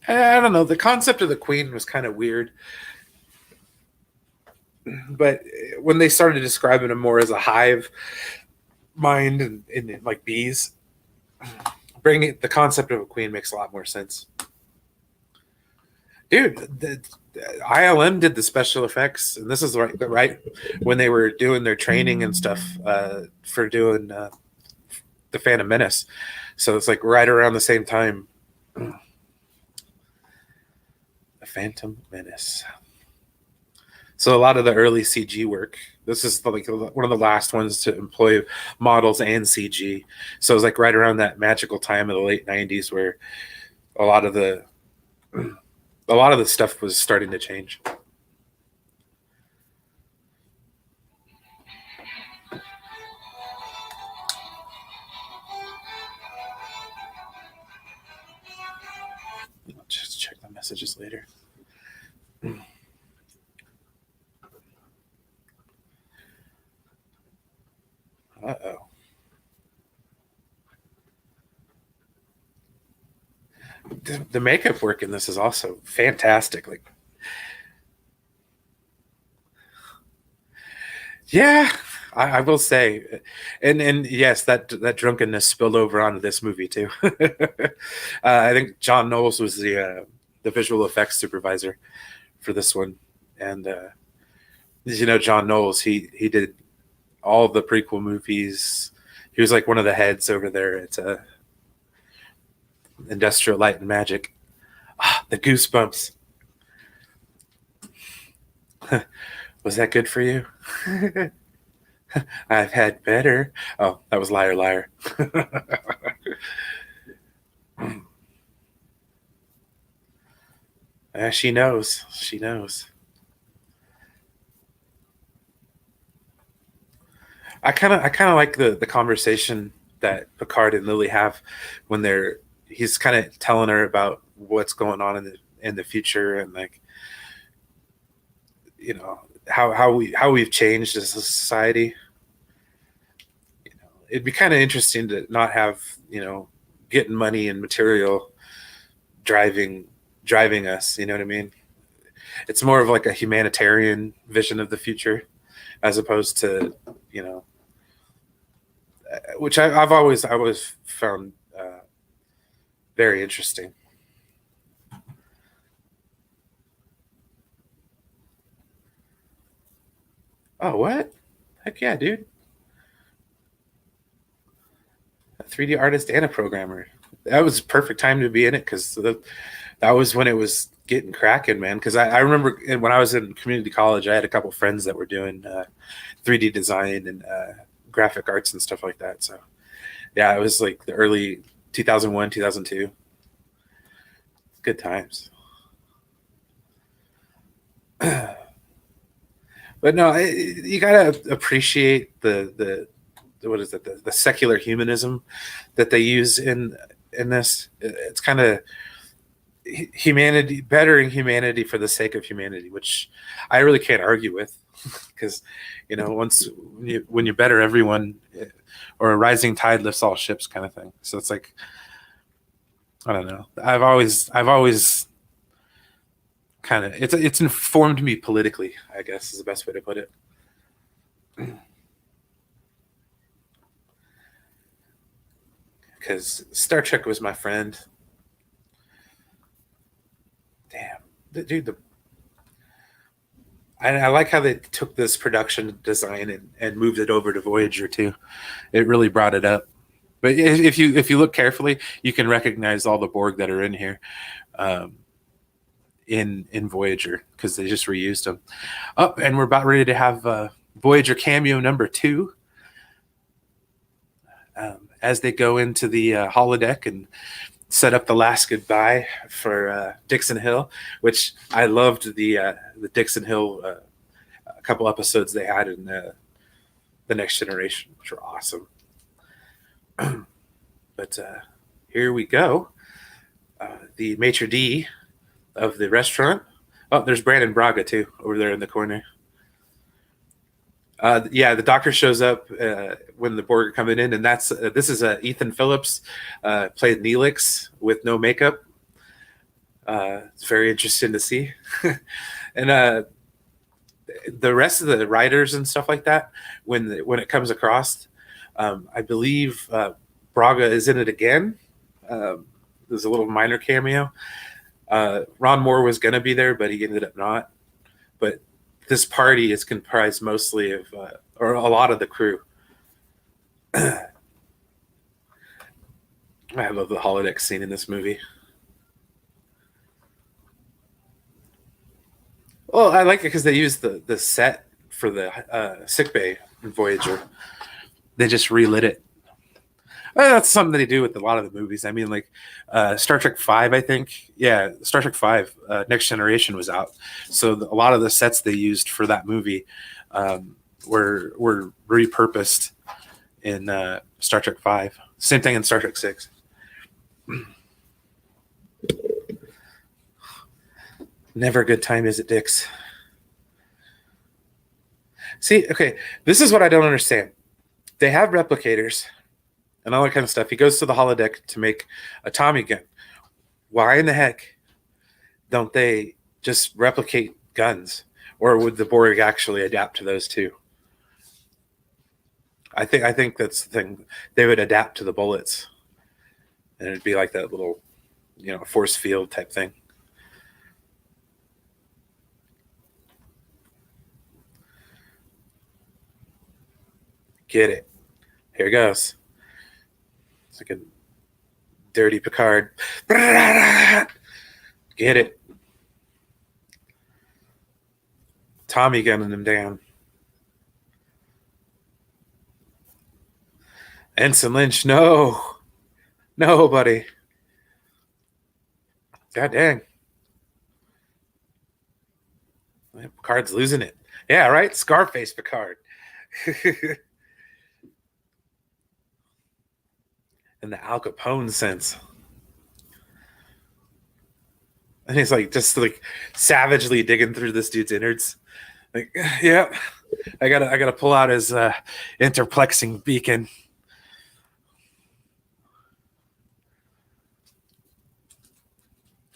I don't know. The concept of the queen was kind of weird, but when they started describing him more as a hive mind and like bees, bringing the concept of a queen makes a lot more sense. Dude, the ILM did the special effects, and this is right when they were doing their training and stuff for doing the Phantom Menace. So it's like right around the same time. The Phantom Menace. So a lot of the early CG work. This is like one of the last ones to employ models and CG. So it was like right around that magical time of the late '90s where a lot of the a lot of the stuff was starting to change. I'll just check the messages later. Uh-oh. The makeup work in this is also fantastic. Like, yeah, I will say, and yes, that drunkenness spilled over onto this movie too. I think John Knowles was the visual effects supervisor for this one, and John Knowles, he did all the prequel movies. He was like one of the heads over there at Industrial Light and Magic. Ah, the goosebumps. Was that good for you? I've had better. Oh, that was Liar Liar. She knows. She knows. I kind of like the conversation that Picard and Lily have when he's kind of telling her about what's going on in the future, and like, how we've changed as a society. It'd be kind of interesting to not have, getting money and material driving driving us. You know what I mean? It's more of like a humanitarian vision of the future, as opposed to, you know, which I've always found very interesting. Oh, what? Heck yeah, dude! A 3D artist and a programmer. That was perfect time to be in it because that was when it was getting cracking, man. Because I remember when I was in community college, I had a couple friends that were doing 3D design and graphic arts and stuff like that. So yeah, it was like the early 2001, 2002. Good times. But no, you gotta appreciate the what is it, the secular humanism that they use in this. It's kind of humanity, bettering humanity for the sake of humanity, which I really can't argue with, because once when you better everyone, or a rising tide lifts all ships kind of thing. So it's like, I don't know. I've always kind of, it's informed me politically, I guess, is the best way to put it. Because Star Trek was my friend. Damn. dude, I like how they took this production design and moved it over to Voyager too. It really brought it up. But if you look carefully, you can recognize all the Borg that are in here, um, in Voyager, because they just reused them. Oh, and we're about ready to have Voyager cameo number 2, as they go into the holodeck and set up the last goodbye for Dixon Hill, which I loved the Dixon Hill a couple episodes they had in the Next Generation, which were awesome. But here we go. The maitre d' of the restaurant. Oh, there's Brandon Braga too over there in the corner. Yeah, the doctor shows up when the Borg are coming in, and this is Ethan Phillips, played Neelix with no makeup. It's very interesting to see, and the rest of the writers and stuff like that. When it comes across, I believe Braga is in it again. There's a little minor cameo. Ron Moore was going to be there, but he ended up not. But this party is comprised mostly of, or a lot of the crew. I love the holodeck scene in this movie. Well, I like it because they used the set for the sick bay in Voyager. They just relit it. That's something that they do with a lot of the movies. I mean, like Star Trek Five, I think. Yeah, Star Trek Five, Next Generation was out, so a lot of the sets they used for that movie were repurposed in Star Trek Five. Same thing in Star Trek Six. Never a good time, is it, Dix? See, okay, this is what I don't understand. They have replicators and all that kind of stuff. He goes to the holodeck to make a Tommy gun. Why in the heck don't they just replicate guns? Or would the Borg actually adapt to those too? I think that's the thing. They would adapt to the bullets, and it'd be like that little, force field type thing. Get it? Here goes. It's like a dirty Picard. Get it? Tommy gunning him down. Ensign Lynch, no. No, buddy. God dang. Picard's losing it. Yeah, right? Scarface Picard. In the Al Capone sense. And he's like just like savagely digging through this dude's innards. Like, yeah, I gotta pull out his interplexing beacon.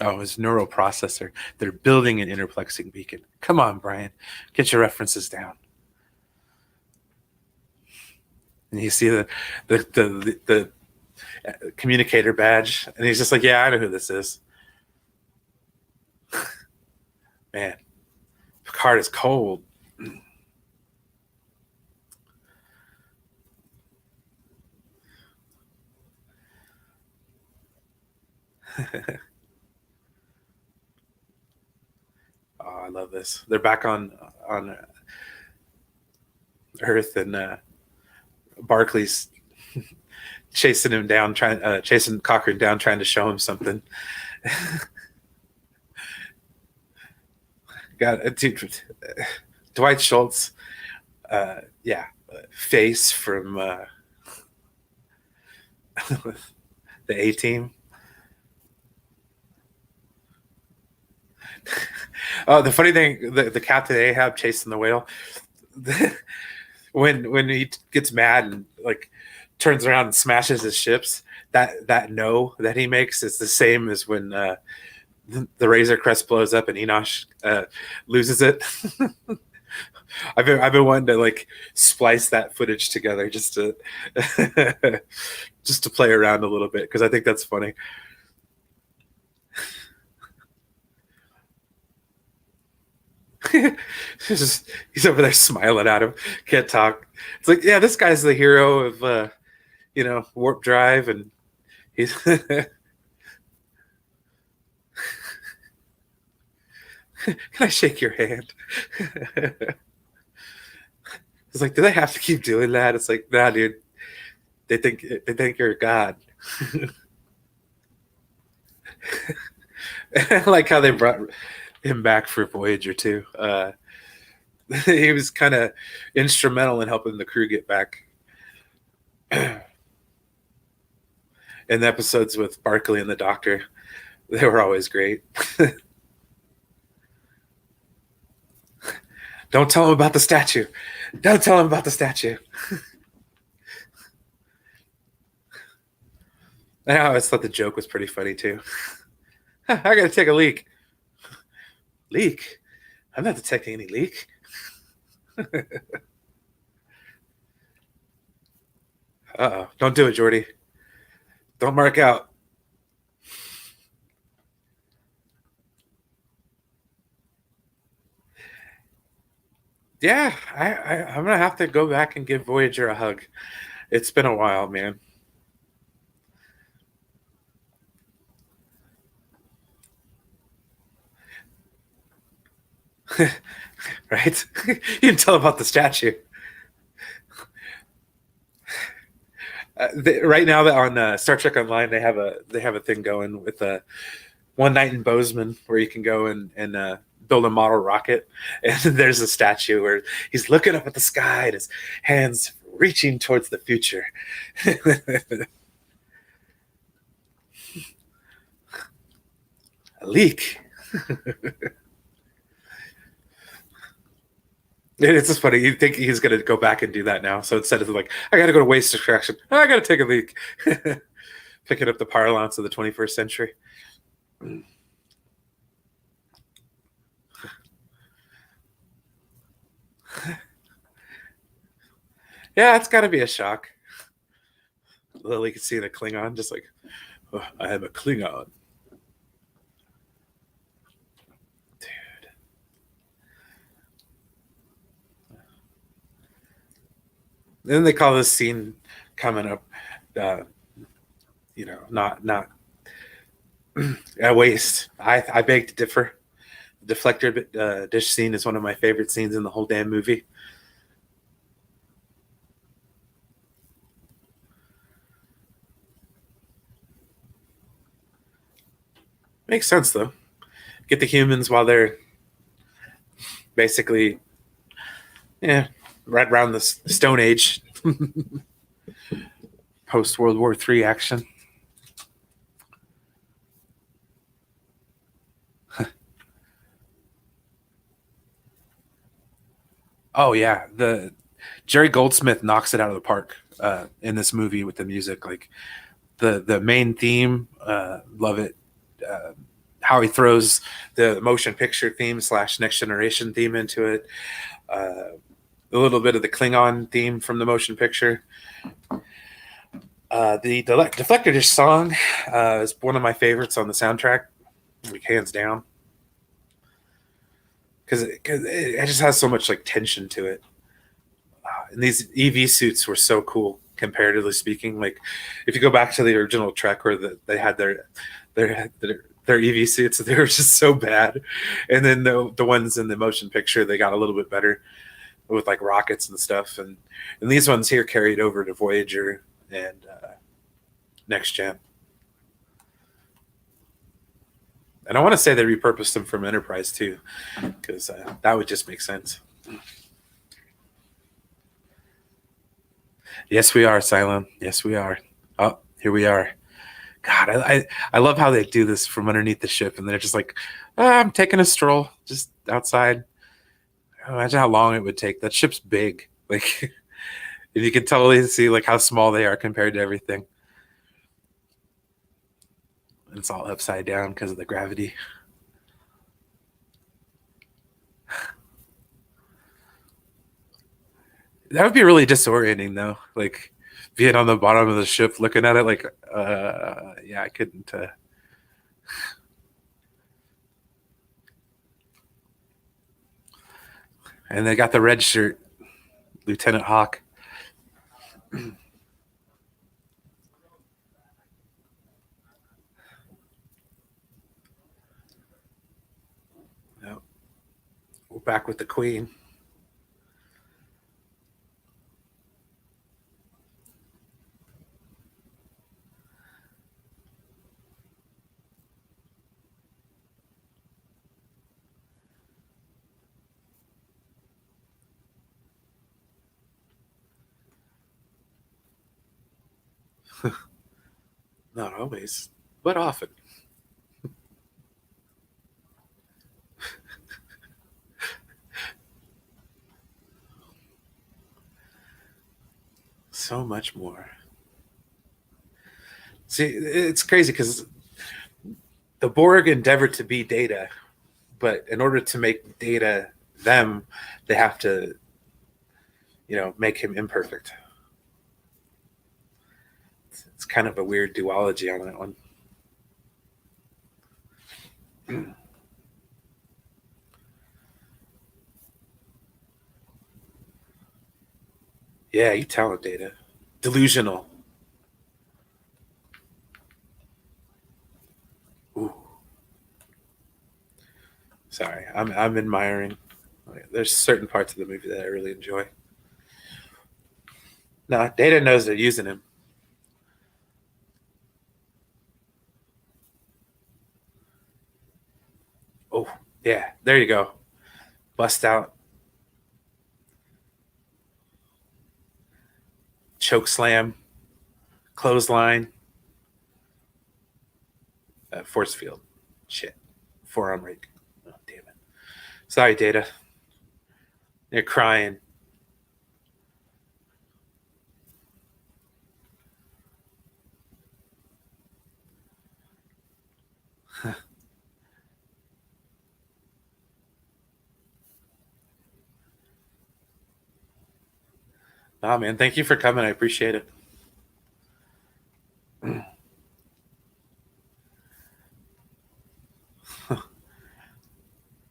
Oh, his neural processor. They're building an interplexing beacon. Come on, Brian. Get your references down. And you see the communicator badge, and he's just like, yeah, I know who this is. Man, Picard is cold. Oh, I love this. They're back on Earth, and Barclay's chasing him down, chasing Cochrane down, trying to show him something. Got dude, Dwight Schultz, yeah, face from the A-Team. Oh, the funny thing, the Captain Ahab chasing the whale. when he gets mad and like turns around and smashes his ships, that no that he makes is the same as when the Razor Crest blows up and Enosh loses it. I've been wanting to like splice that footage together just to just to play around a little bit because I think that's funny. He's over there smiling at him. Can't talk. It's like, yeah, this guy's the hero of warp drive, and he's can I shake your hand? It's like, do they have to keep doing that? It's like, nah, dude. They think you're a god. I like how they brought him back for Voyager too. He was kind of instrumental in helping the crew get back. In the episodes with Barclay and the Doctor, they were always great. Don't tell him about the statue. Don't tell him about the statue. I always thought the joke was pretty funny too. I gotta take a leak. Leak? I'm not detecting any leak. Uh-oh. Don't do it, Jordy. Don't mark out. Yeah, I'm gonna have to go back and give Voyager a hug. It's been a while, man. Right? You can tell about the statue. Right now, that on Star Trek Online, they have a thing going with One Night in Bozeman, where you can go and build a model rocket, and there's a statue where he's looking up at the sky and his hands reaching towards the future. A leak. It's just funny. You think he's going to go back and do that now. So instead of like, I got to go to waste extraction, I got to take a leak. Picking up the parlance of the 21st century. Yeah, it's got to be a shock. Lily could see the Klingon, just like, oh, I am a Klingon. Dude. And then they call this scene coming up, uh, not a waste. I beg to differ. The deflector dish scene is one of my favorite scenes in the whole damn movie. Makes sense though. Get the humans while they're basically, yeah, right around the Stone Age, post World War III action. Oh yeah, the Jerry Goldsmith knocks it out of the park in this movie with the music. Like the main theme, love it. Uh, how he throws the motion picture theme / Next Generation theme into it. A little bit of the Klingon theme from the motion picture. The Deflector Dish song is one of my favorites on the soundtrack, like hands down, because it just has so much like tension to it. And these EV suits were so cool, comparatively speaking. Like if you go back to the original Trek where they had their EV suits, they were just so bad, and then the ones in the motion picture, they got a little bit better with like rockets and stuff, and these ones here carried over to Voyager and Next Gen. And I want to say they repurposed them from Enterprise too, because that would just make sense. Yes, we are, Cylon. Yes, we are. Oh, here we are. God, I love how they do this from underneath the ship, and they're just like, I'm taking a stroll just outside. Imagine how long it would take. That ship's big. Like, you can totally see like how small they are compared to everything. And it's all upside down because of the gravity. That would be really disorienting, though. Like being on the bottom of the ship, looking at it, like, yeah, I couldn't. And they got the red shirt, Lieutenant Hawk. Yep. We're back with the Queen. Not always, but often. So much more. See, it's crazy because the Borg endeavored to be Data, but in order to make Data them, they have to, make him imperfect. It's kind of a weird duology on that one. Yeah, you tell it, Data. Delusional. Ooh. Sorry, I'm admiring. There's certain parts of the movie that I really enjoy. No, Data knows they're using him. Oh, yeah, there you go. Bust out, choke slam, clothesline, force field. Shit. Forearm rake. Oh, damn it. Sorry, Data. You're crying. Oh, man. Thank you for coming. I appreciate it.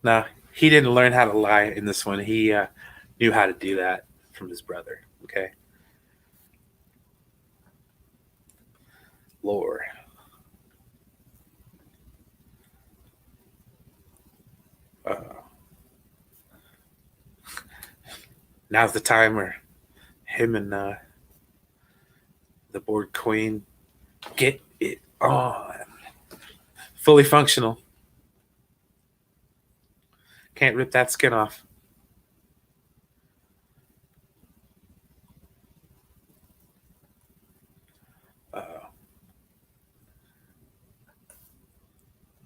No, he didn't learn how to lie in this one. He knew how to do that from his brother. Okay. Lore. Uh, Now's the time where him and the Borg Queen get it on. Fully functional. Can't rip that skin off. Uh-oh.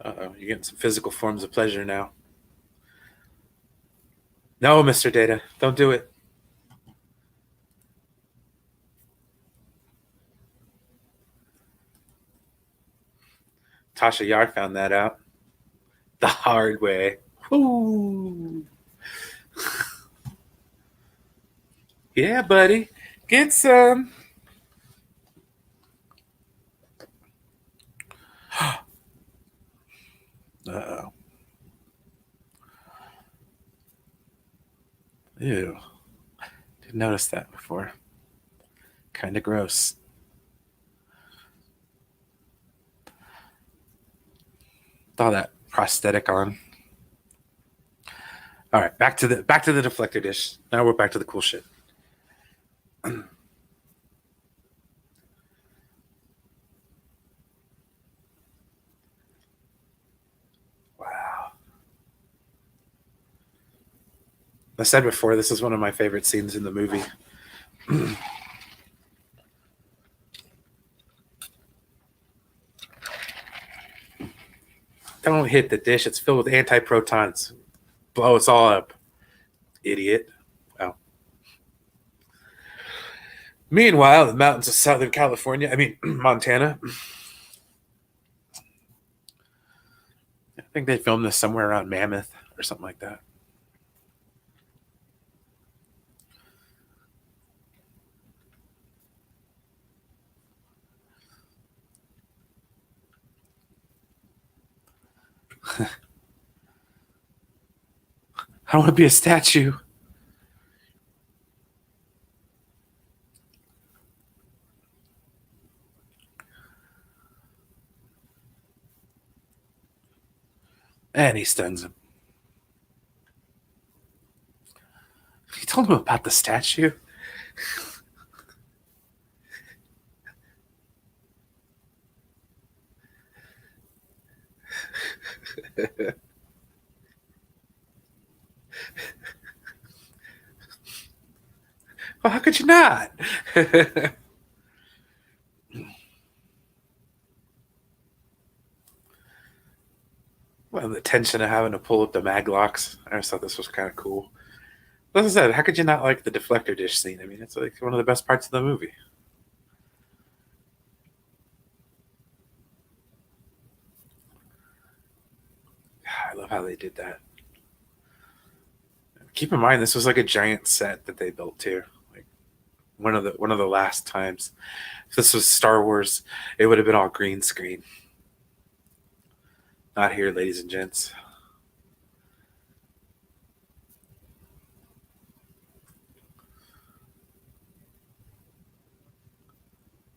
Uh-oh. You're getting some physical forms of pleasure now. No, Mr. Data. Don't do it. Tasha Yar found that out the hard way. Ooh. Yeah, buddy. Get some. Uh-oh. Ew. Didn't notice that before. Kind of gross. All that prosthetic on. All right, back to the deflector dish. Now we're back to the cool shit. Wow. I said before, this is one of my favorite scenes in the movie. Don't hit the dish. It's filled with antiprotons. Blow us all up. Idiot. Oh. Meanwhile, the mountains of Southern California, Montana. I think they filmed this somewhere around Mammoth or something like that. I want to be a statue. And he stuns him. He told him about the statue. Well, how could you not? Well, the tension of having to pull up the mag locks. I just thought this was kind of cool. As I said, how could you not like the deflector dish scene? I mean, it's like one of the best parts of the movie. I love how they did that. Keep in mind, this was like a giant set that they built too. Like one of the last times. If this was Star Wars, it would have been all green screen. Not here, ladies and gents.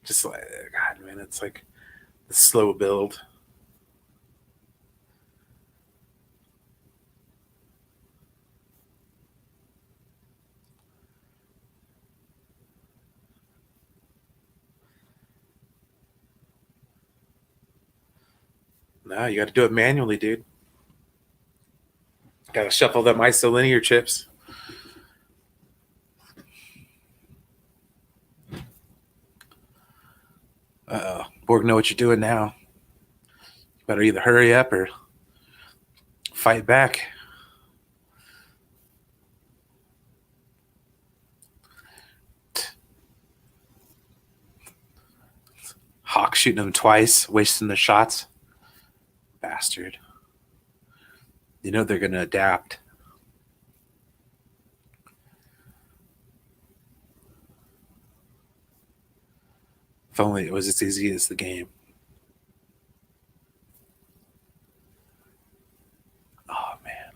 Just like God, man, it's like the slow build. No, you got to do it manually, dude. Got to shuffle them isolinear chips. Uh oh, Borg, know what you're doing now. You better either hurry up or fight back. Hawk shooting him twice, wasting the shots. Bastard. You know they're gonna adapt. If only it was as easy as the game. Oh man.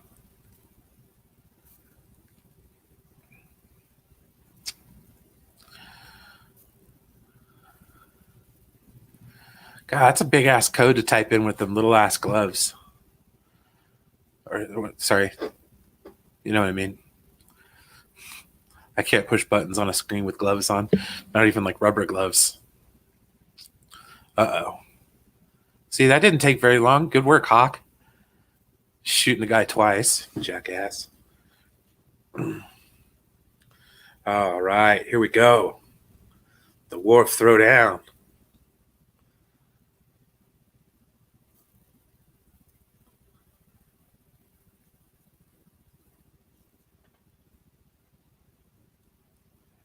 God, that's a big ass code to type in with them little ass gloves. Or sorry, you know what I mean. I can't push buttons on a screen with gloves on. Not even like rubber gloves. Uh oh. See, that didn't take very long. Good work, Hawk. Shooting the guy twice, jackass. All right, here we go. The Worf throwdown.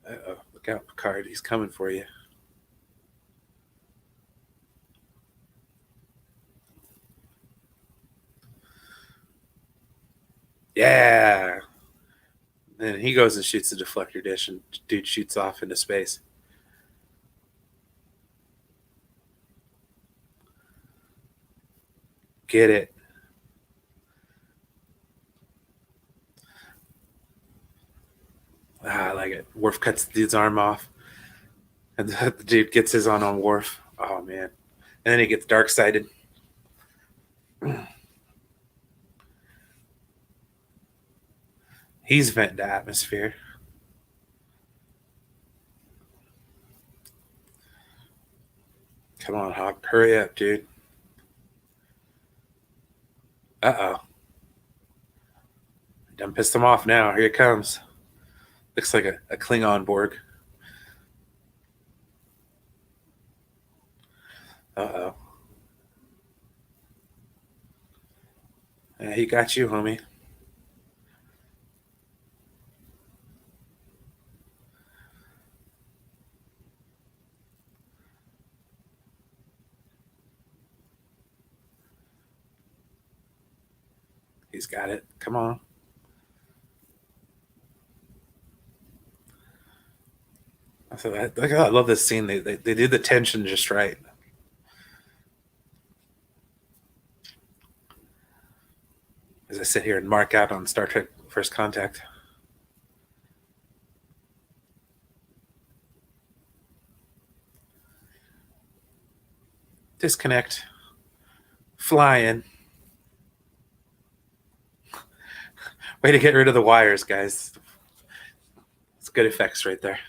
Uh-oh. Look out, Picard. He's coming for you. Yeah. Then he goes and shoots the deflector dish, and dude shoots off into space. Get it. Ah, I like it. Worf cuts the dude's arm off, and the dude gets his on Worf. Oh, man. And then he gets dark sided. He's venting to atmosphere. Come on, Hawk. Hurry up, dude. Uh oh. Done pissed him off now. Here it comes. Looks like a Klingon Borg. Uh oh. Yeah, he got you, homie. He's got it. Come on. I love this scene. They did the tension just right. As I sit here and mark out on Star Trek First Contact. Disconnect. Flying. Way to get rid of the wires, guys. It's good effects right there.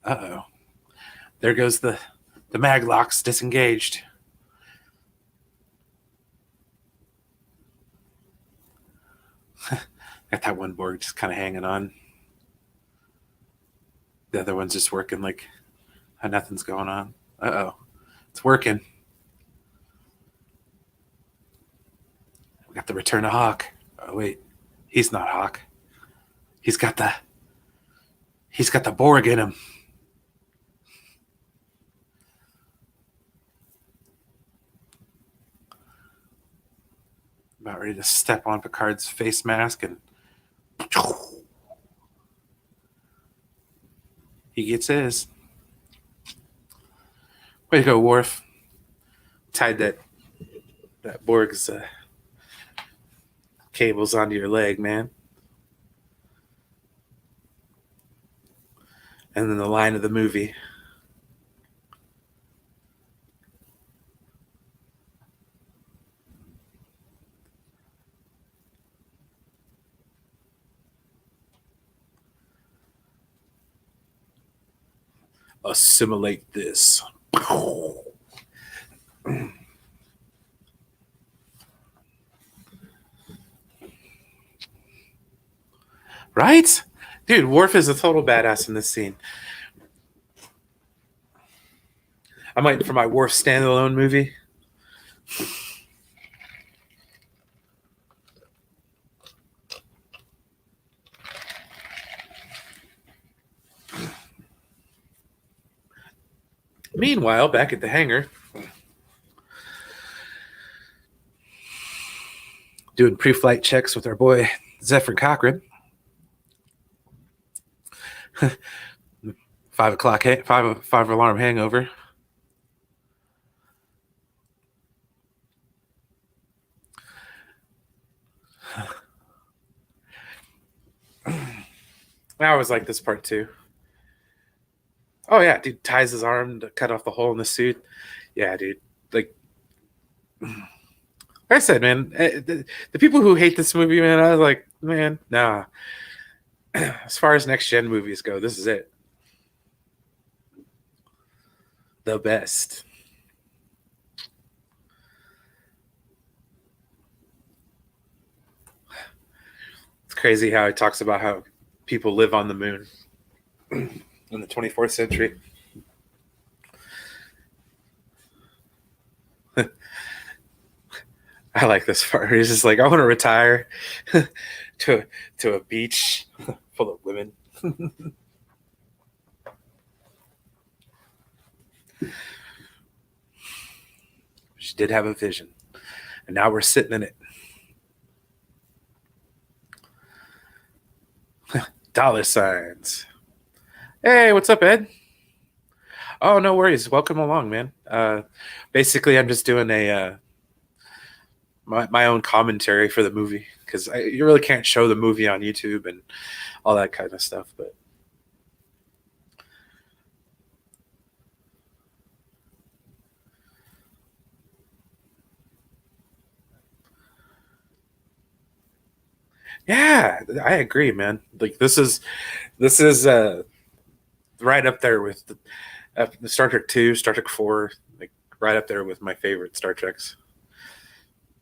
Uh-oh. There goes the mag locks disengaged. Got that one Borg just kind of hanging on. The other one's just working like nothing's going on. Uh-oh. It's working. We got the return of Hawk. Oh, wait. He's not Hawk. He's got the Borg in him. About ready to step on Picard's face mask and he gets his. Way to go, Worf. Tied that Borg's cables onto your leg, man. And then the line of the movie. Assimilate this. Right? Dude, Worf is a total badass in this scene. I might, for my Worf standalone movie. Meanwhile, back at the hangar, doing pre-flight checks with our boy Zefram Cochrane. 5 o'clock, five alarm hangover. I always like this part too. Oh yeah, dude ties his arm to cut off the hole in the suit. Yeah, dude. Like I said, man, the people who hate this movie, man, I was like, man, nah. As far as next gen movies go, this is it. The best. It's crazy how he talks about how people live on the moon in the 24th century. I like this part. He's just like, I want to retire to a beach full of women. She did have a vision, and now we're sitting in it. Dollar signs. Hey, what's up, Ed? Oh, no worries. Welcome along, man. Basically, I'm just doing a my own commentary for the movie because you really can't show the movie on YouTube and all that kind of stuff. But yeah, I agree, man. Like this is right up there with the Star Trek 2, Star Trek 4, like right up there with my favorite Star Treks.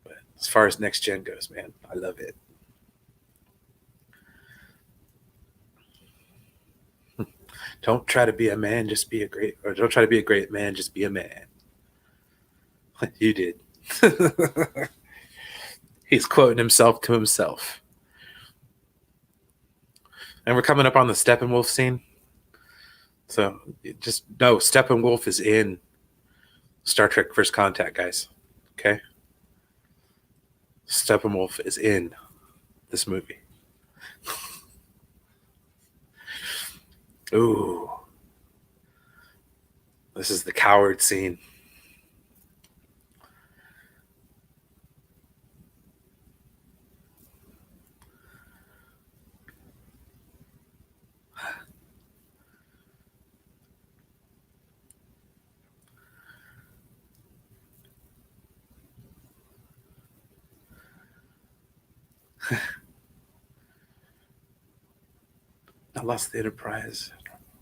But as far as next gen goes, man, I love it. Don't try to be a man, just be a great, or don't try to be a great man, just be a man. You did. He's quoting himself to himself. And we're coming up on the Steppenwolf scene. So just know Steppenwolf is in Star Trek First Contact, guys. Okay? Steppenwolf is in this movie. Ooh, this is the coward scene. I lost the Enterprise.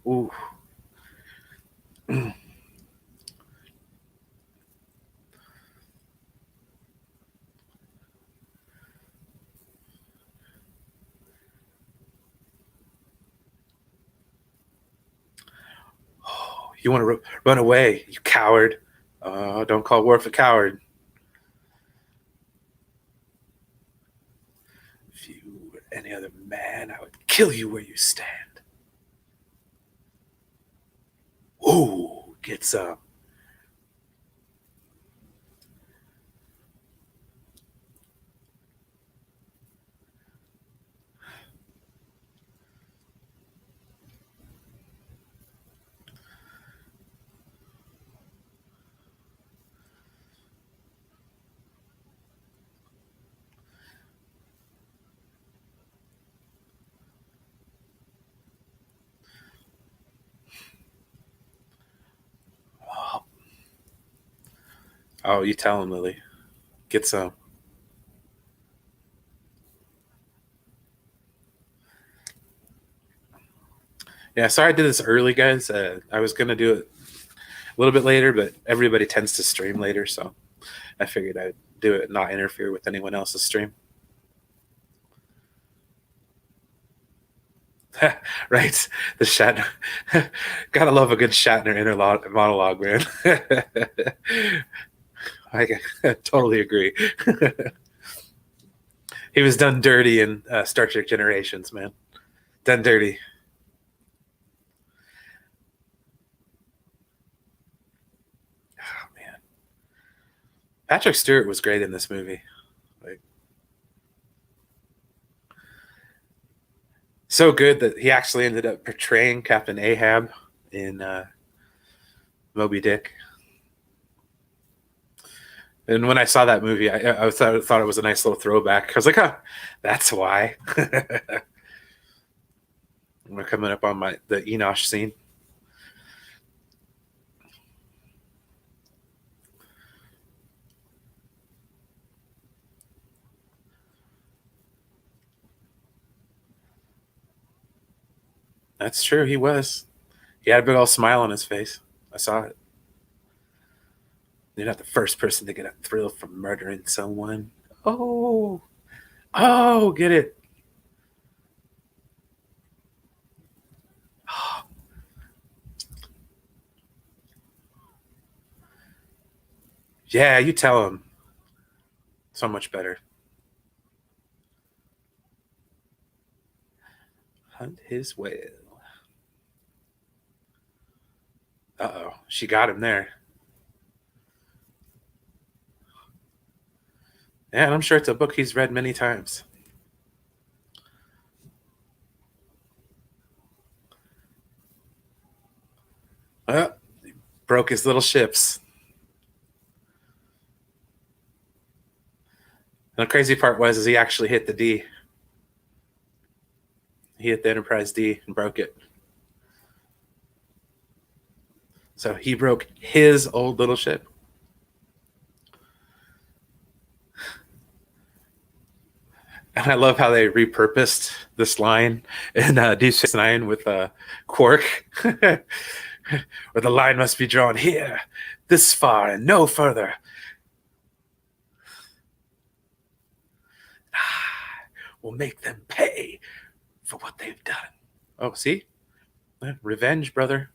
Ooh. You want to run away, you coward. Don't call Worf a coward. If you were any other man, I would kill you where you stand. Ooh, get some. Oh, you tell him, Lily. Get some. Yeah, sorry I did this early, guys. I was going to do it a little bit later, but everybody tends to stream later, so I figured I'd do it and not interfere with anyone else's stream. Right? The Shatner. Gotta love a good Shatner inner monologue, man. I totally agree. He was done dirty in Star Trek Generations, man. Done dirty. Oh, man. Patrick Stewart was great in this movie. Like, so good that he actually ended up portraying Captain Ahab in Moby Dick. And when I saw that movie, I thought it was a nice little throwback. I was like, "Oh, that's why." We're coming up on the Enosh scene. That's true. He was. He had a big old smile on his face. I saw it. You're not the first person to get a thrill from murdering someone. Oh, oh, get it. Yeah, you tell him. So much better. Hunt his whale. Uh oh, she got him there. Yeah, and I'm sure it's a book he's read many times. Uh, broke his little ships. And the crazy part was, is he actually hit the D. He hit the Enterprise D and broke it. So he broke his old little ship. And I love how they repurposed this line in Deep Space Nine with Quark, where the line must be drawn here, this far, and no further. We'll make them pay for what they've done. Oh, see? Revenge, brother.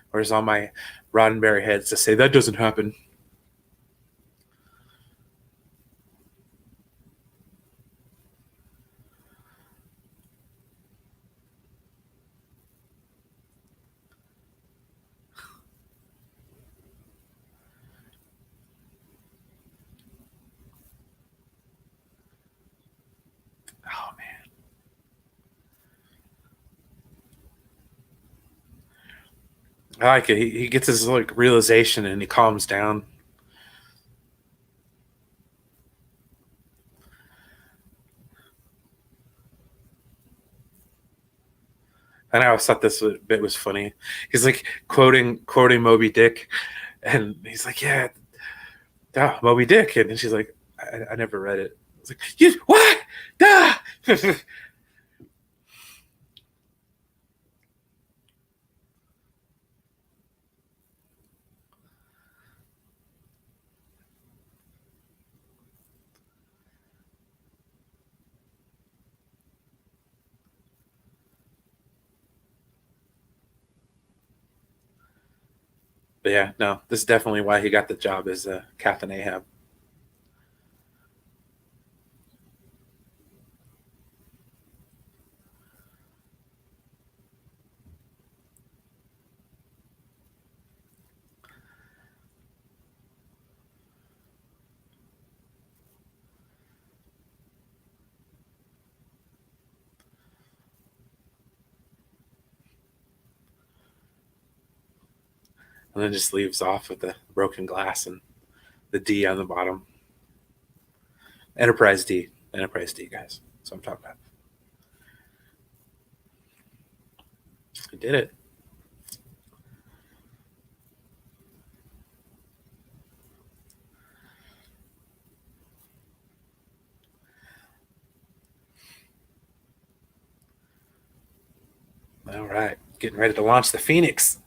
Where's all my Roddenberry heads to say that doesn't happen? I like it. He gets his like realization and he calms down. And I always thought bit was funny. He's like quoting Moby Dick, and he's like, "Yeah, Moby Dick," and then she's like, "I never read it." It's like, "You what? Ah! But yeah, no, this is definitely why he got the job as Captain Ahab. And then just leaves off with the broken glass and the D on the bottom. Enterprise D. Enterprise D, guys. That's what I'm talking about. He did it. All right. Getting ready to launch the Phoenix.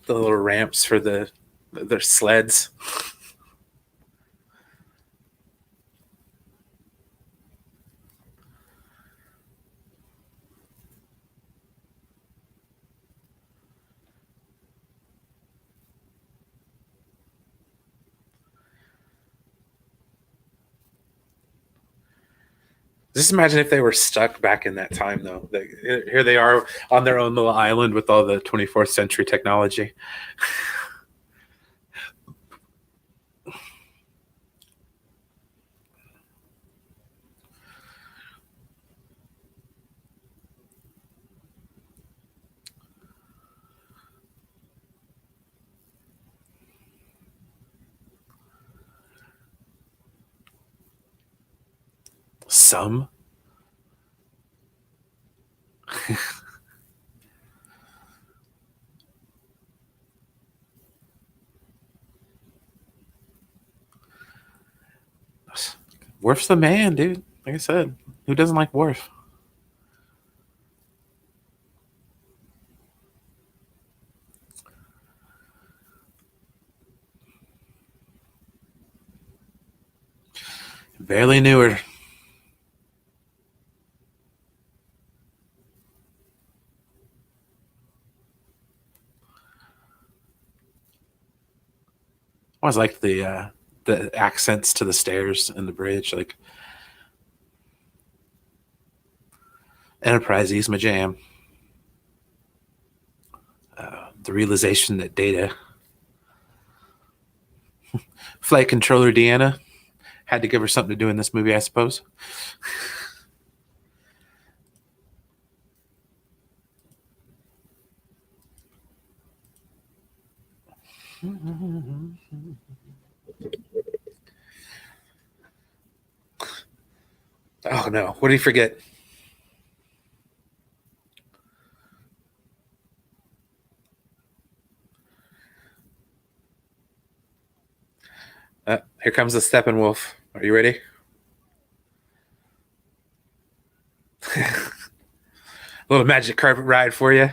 The little ramps for their sleds. Just imagine if they were stuck back in that time, though. Here they are on their own little island with all the 24th century technology. Some Worf's the man, dude. Like I said, who doesn't like Worf? Barely knew her. I always liked the accents to the stairs and the bridge. Like Enterprise is my jam. The realization that Data, flight controller Deanna, had to give her something to do in this movie, I suppose. Oh no! What did he forget? Here comes the Steppenwolf. Are you ready? A little magic carpet ride for you.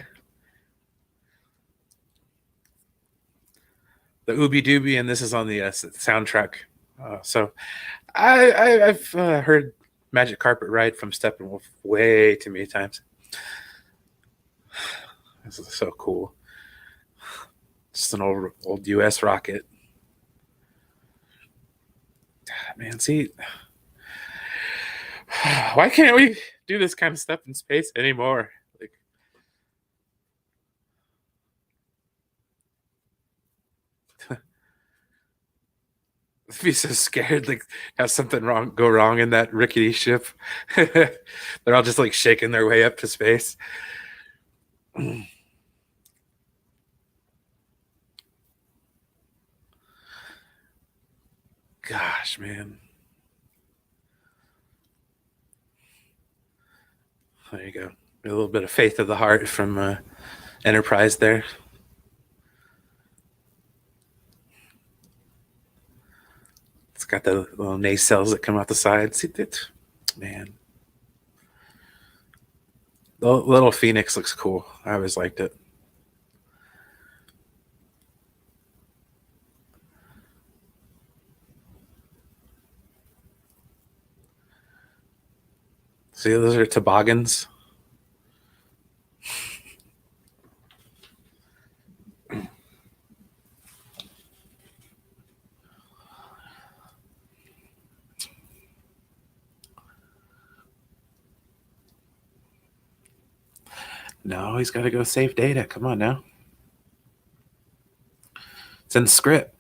The Ooby Dooby, and this is on the soundtrack. So I've heard Magic Carpet Ride from Steppenwolf way too many times. This is so cool. Just an old US rocket. Man, see, why can't we do this kind of stuff in space anymore? Like, I'd be so scared, like, have something wrong go wrong in that rickety ship. They're all just like shaking their way up to space. Gosh, man. There you go. A little bit of faith of the heart from Enterprise there. It's got the little nacelles that come out the sides. Man, the little Phoenix looks cool. I always liked it. See, those are toboggans. No, he's got to go save Data. Come on now. It's in the script.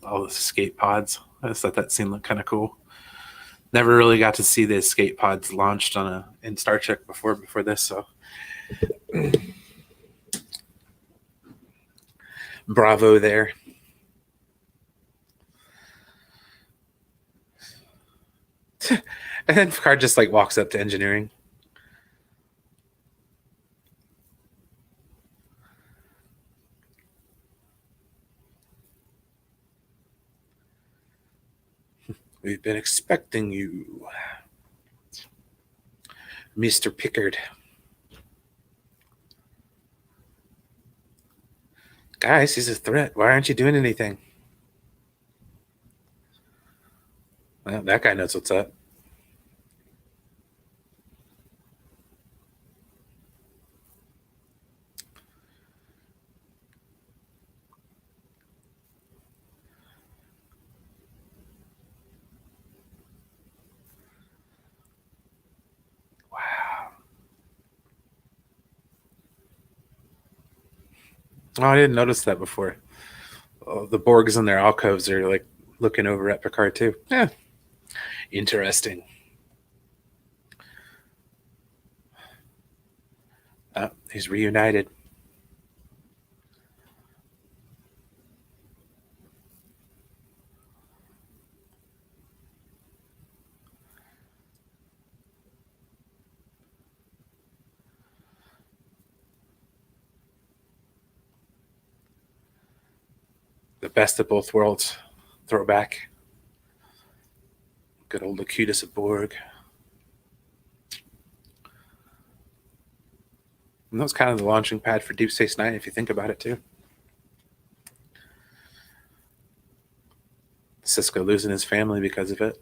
All the escape pods. I just thought that scene looked kind of cool. Never really got to see the escape pods launched on in Star Trek before this. So bravo there. And then Picard just like walks up to engineering. We've been expecting you, Mr. Pickard. Guys, he's a threat. Why aren't you doing anything? Well, that guy knows what's up. Wow. Oh, I didn't notice that before. Oh, the Borgs in their alcoves are like looking over at Picard too. Yeah, interesting. He's reunited. The best of both worlds. Throwback. Good old Locutus of Borg. And that was kind of the launching pad for Deep Space Nine, if you think about it too. Cisco losing his family because of it.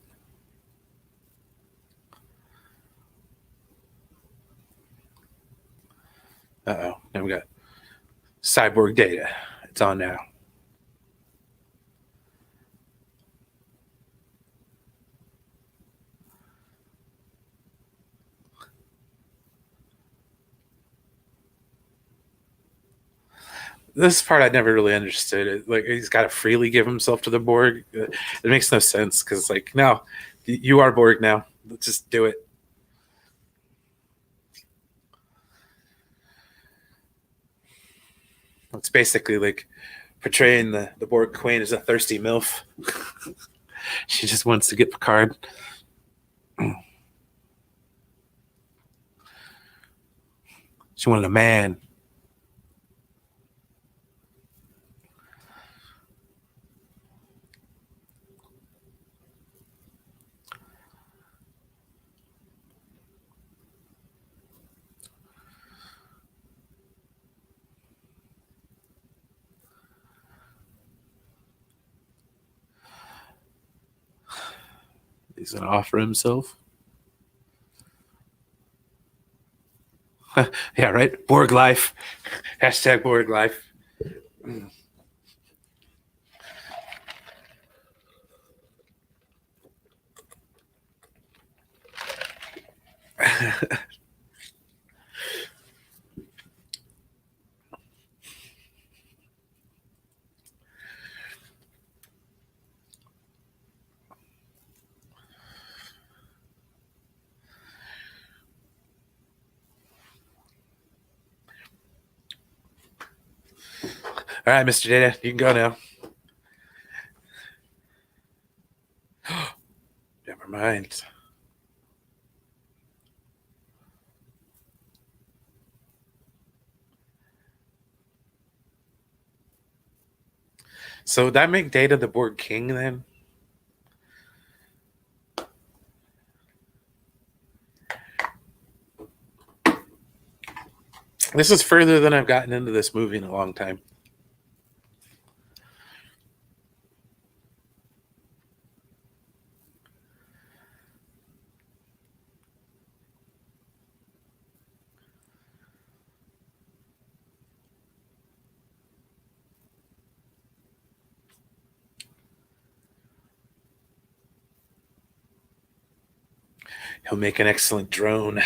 Uh-oh. Now we got cyborg Data. It's on now. This part I never really understood. It like he's got to freely give himself to the Borg. It makes no sense because like no, you are Borg now. Let's just do it. It's basically like portraying the Borg Queen as a thirsty MILF. She just wants to get Picard. She wanted a man. He's gonna offer himself. Yeah, right. Borg life. Hashtag Borg life. All right, Mr. Data, you can go now. Never mind. So would that make Data the Borg King then? This is further than I've gotten into this movie in a long time. He'll make an excellent drone.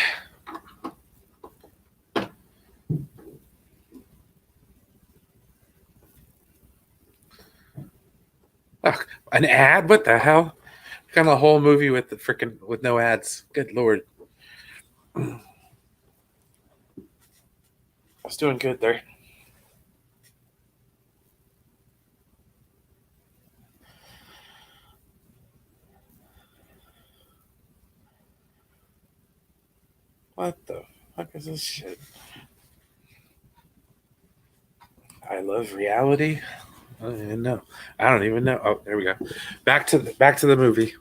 Oh, an ad? What the hell? Kind of a whole movie with the freaking with no ads. Good lord. I was doing good there. What the fuck is this shit? I love reality. I don't even know. I don't even know. Oh, there we go. Back to the movie.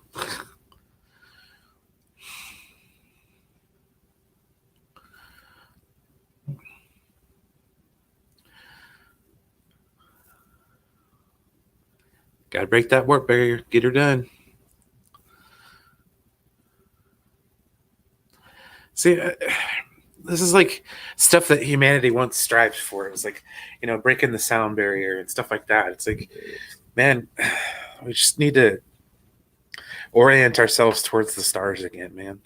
Gotta break that warp barrier. Get her done. See, this is like stuff that humanity once strived for. It was like, breaking the sound barrier and stuff like that. It's like, man, we just need to orient ourselves towards the stars again, man.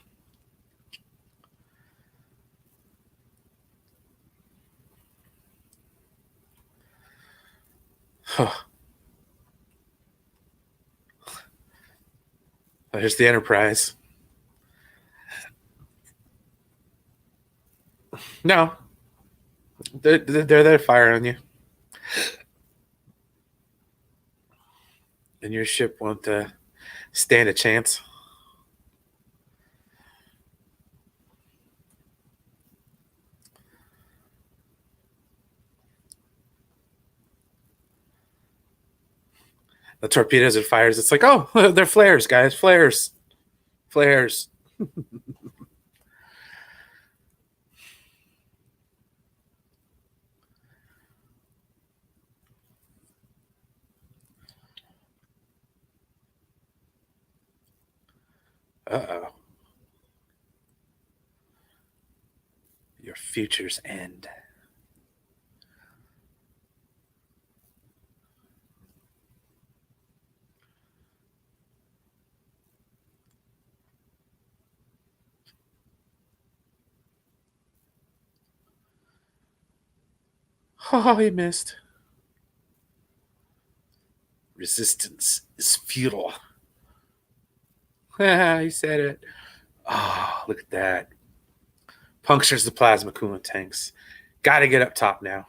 There's the Enterprise. No, they're there to fire on you, and your ship won't stand a chance. The torpedoes and fires. It's like, oh, they're flares, guys, flares, flares. Uh-oh. Your future's end. Oh, he missed. Resistance is futile. He said it. Oh, look at that. Punctures the plasma coolant tanks. Got to get up top now.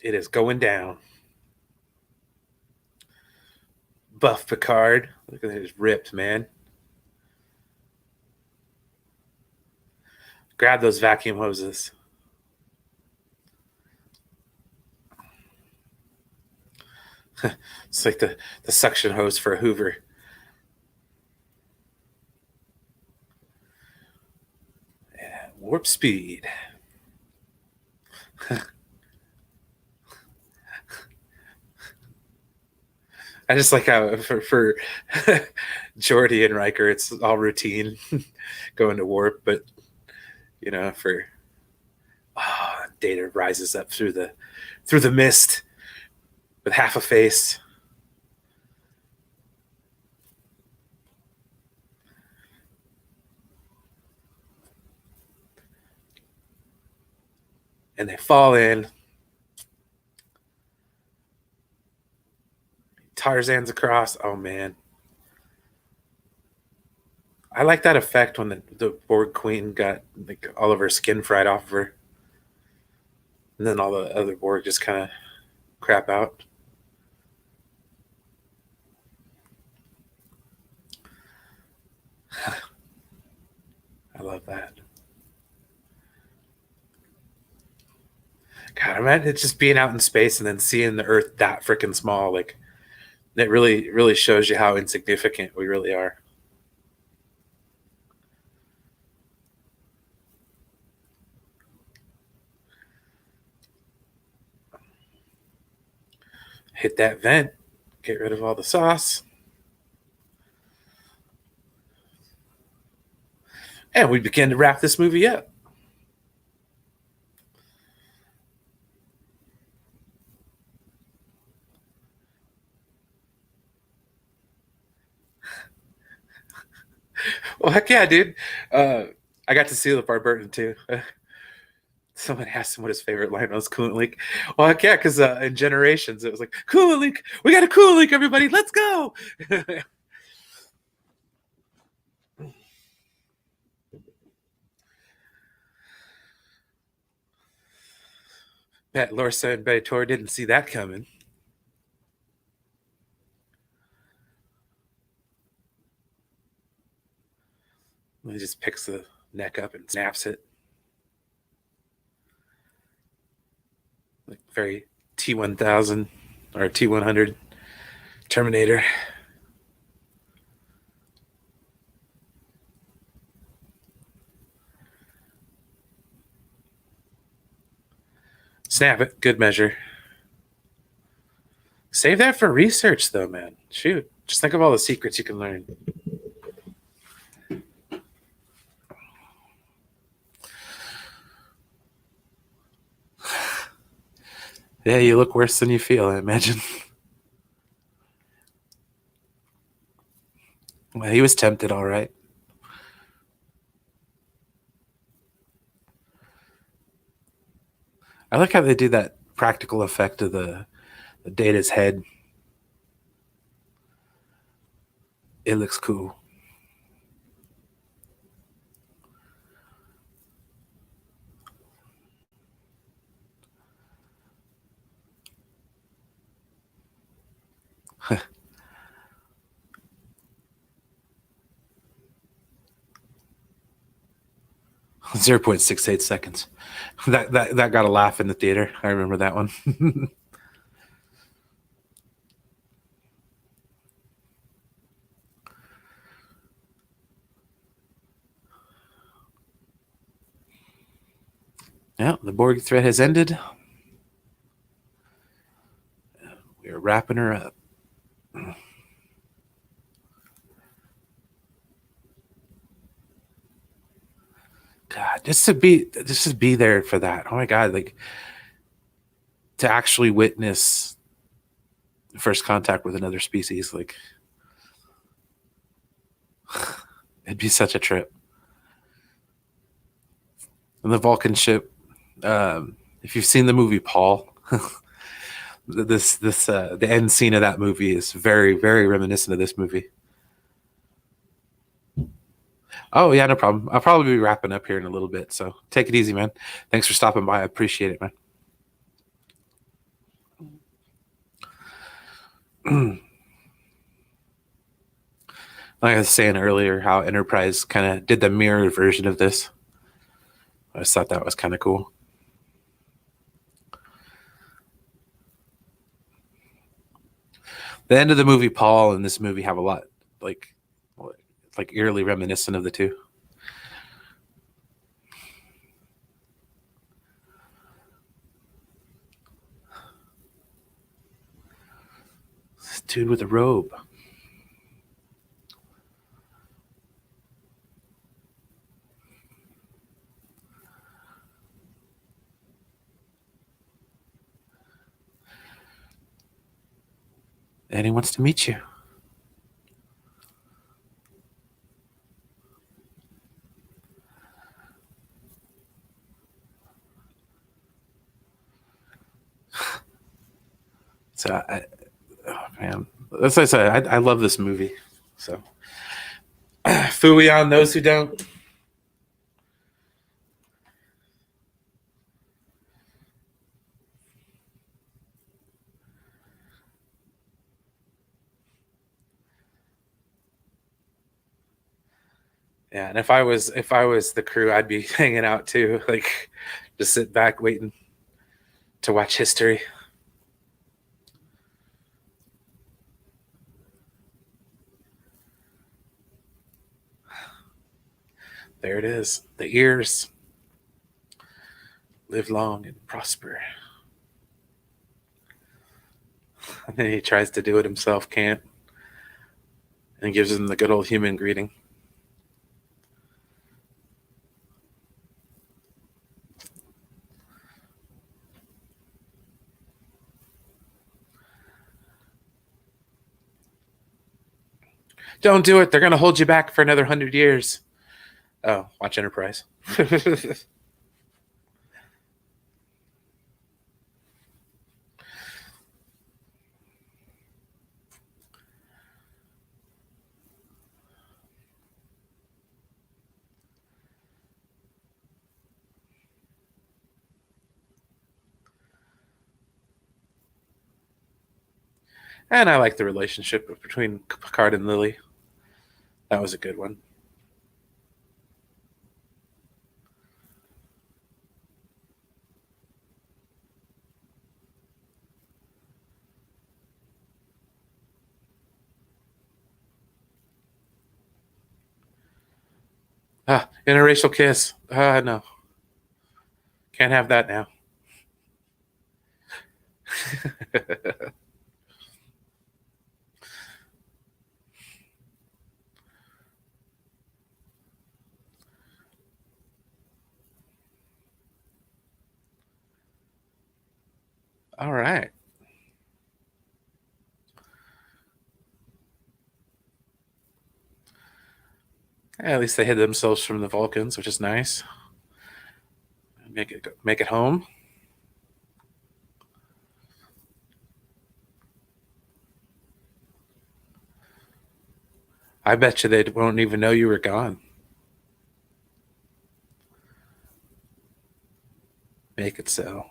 It is going down. Buff Picard. Look at his ripped, man. Grab those vacuum hoses. It's like the suction hose for a Hoover. Yeah, warp speed. I just like how for Jordy and Riker, it's all routine going to warp, but for Data rises up through the mist with half a face. And they fall in. Tarzan's across. Oh man. I like that effect when the Borg Queen got like all of her skin fried off of her. And then all the other Borg just kind of crap out. I love that. God, imagine it's just being out in space and then seeing the Earth that freaking small. Like it really, really shows you how insignificant we really are. Hit that vent, get rid of all the sauce, and we begin to wrap this movie up. Well, heck yeah, dude. Uh, I got to see LeVar Burton too. Someone asked him what his favorite line was. Coolant leak. Well, heck yeah, because in Generations it was like coolant leak. We got a coolant leak, everybody. Let's go. Bet Lorsa and Betor didn't see that coming. He just picks the neck up and snaps it. Like very T1000 or T100 Terminator. Snap it. Good measure. Save that for research, though, man. Shoot. Just think of all the secrets you can learn. Yeah, you look worse than you feel, I imagine. Well, he was tempted, all right. I like how they do that practical effect of the Data's head. It looks cool. 0.68 seconds. That got a laugh in the theater. I remember that one. Yeah, the Borg threat has ended. We are wrapping her up. God, just to be there for that. Oh my God, like to actually witness first contact with another species, like it'd be such a trip. And the Vulcan ship. If you've seen the movie Paul, this the end scene of that movie is very very reminiscent of this movie. Oh yeah, no problem. I'll probably be wrapping up here in a little bit, so take it easy, man. Thanks for stopping by. I appreciate it, man. Like I was saying earlier, how Enterprise kind of did the mirror version of this. I just thought that was kind of cool. The end of the movie Paul and this movie have a lot like eerily reminiscent of the two. Dude with a robe. And he wants to meet you. So, oh man, as I said, I love this movie. So, Fooey on those who don't. Yeah, and if I was the crew, I'd be hanging out too, like just sit back waiting to watch history. There it is. The ears live long and prosper. And then he tries to do it himself, can't, and gives him the good old human greeting. Don't do it. They're going to hold you back for another 100 years. Oh, watch Enterprise. And I like the relationship between Picard and Lily. That was a good one. Ah, interracial kiss. Ah, no. Can't have that now. All right. Yeah, at least they hid themselves from the Vulcans, which is nice. Make it home. I bet you they won't even know you were gone. Make it so.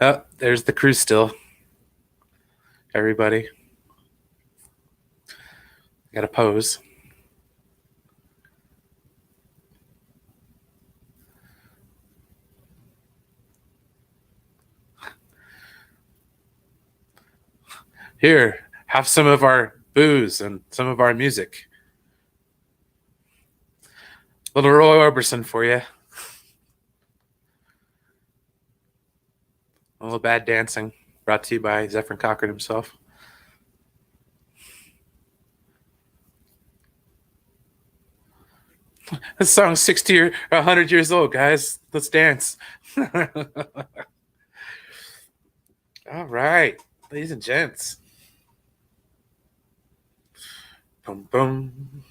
Oh, there's the crew still. Everybody. Got to pose. Here, have some of our booze and some of our music. Little Roy Orbison for you. A little bad dancing, brought to you by Zephyr Cochran himself. This song's 60 or 100 years old, guys. Let's dance. All right, ladies and gents. Boom, boom.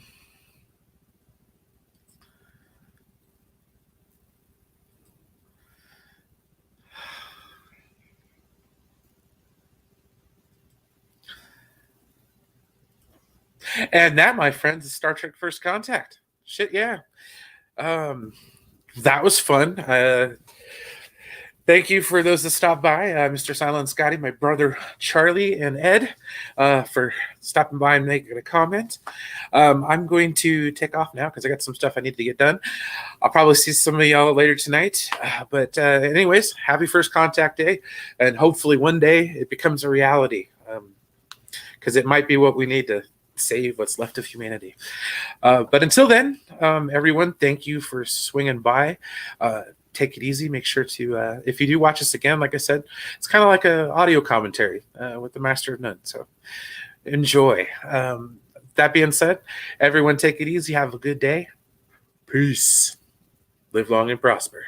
And that, my friends, is Star Trek First Contact. Shit, yeah. That was fun. Thank you for those that stopped by, Mr. Silent Scotty, my brother Charlie, and Ed, for stopping by and making a comment. I'm going to take off now because I got some stuff I need to get done. I'll probably see some of y'all later tonight. But anyways, happy First Contact Day, and hopefully one day it becomes a reality, because it might be what we need to save what's left of humanity. But until then, everyone, thank you for swinging by. take it easy. Make sure to, if you do watch this again, like I said, it's kind of like an audio commentary with the Master of None. So enjoy. That being said, everyone take it easy. Have a good day. Peace. Live long and prosper.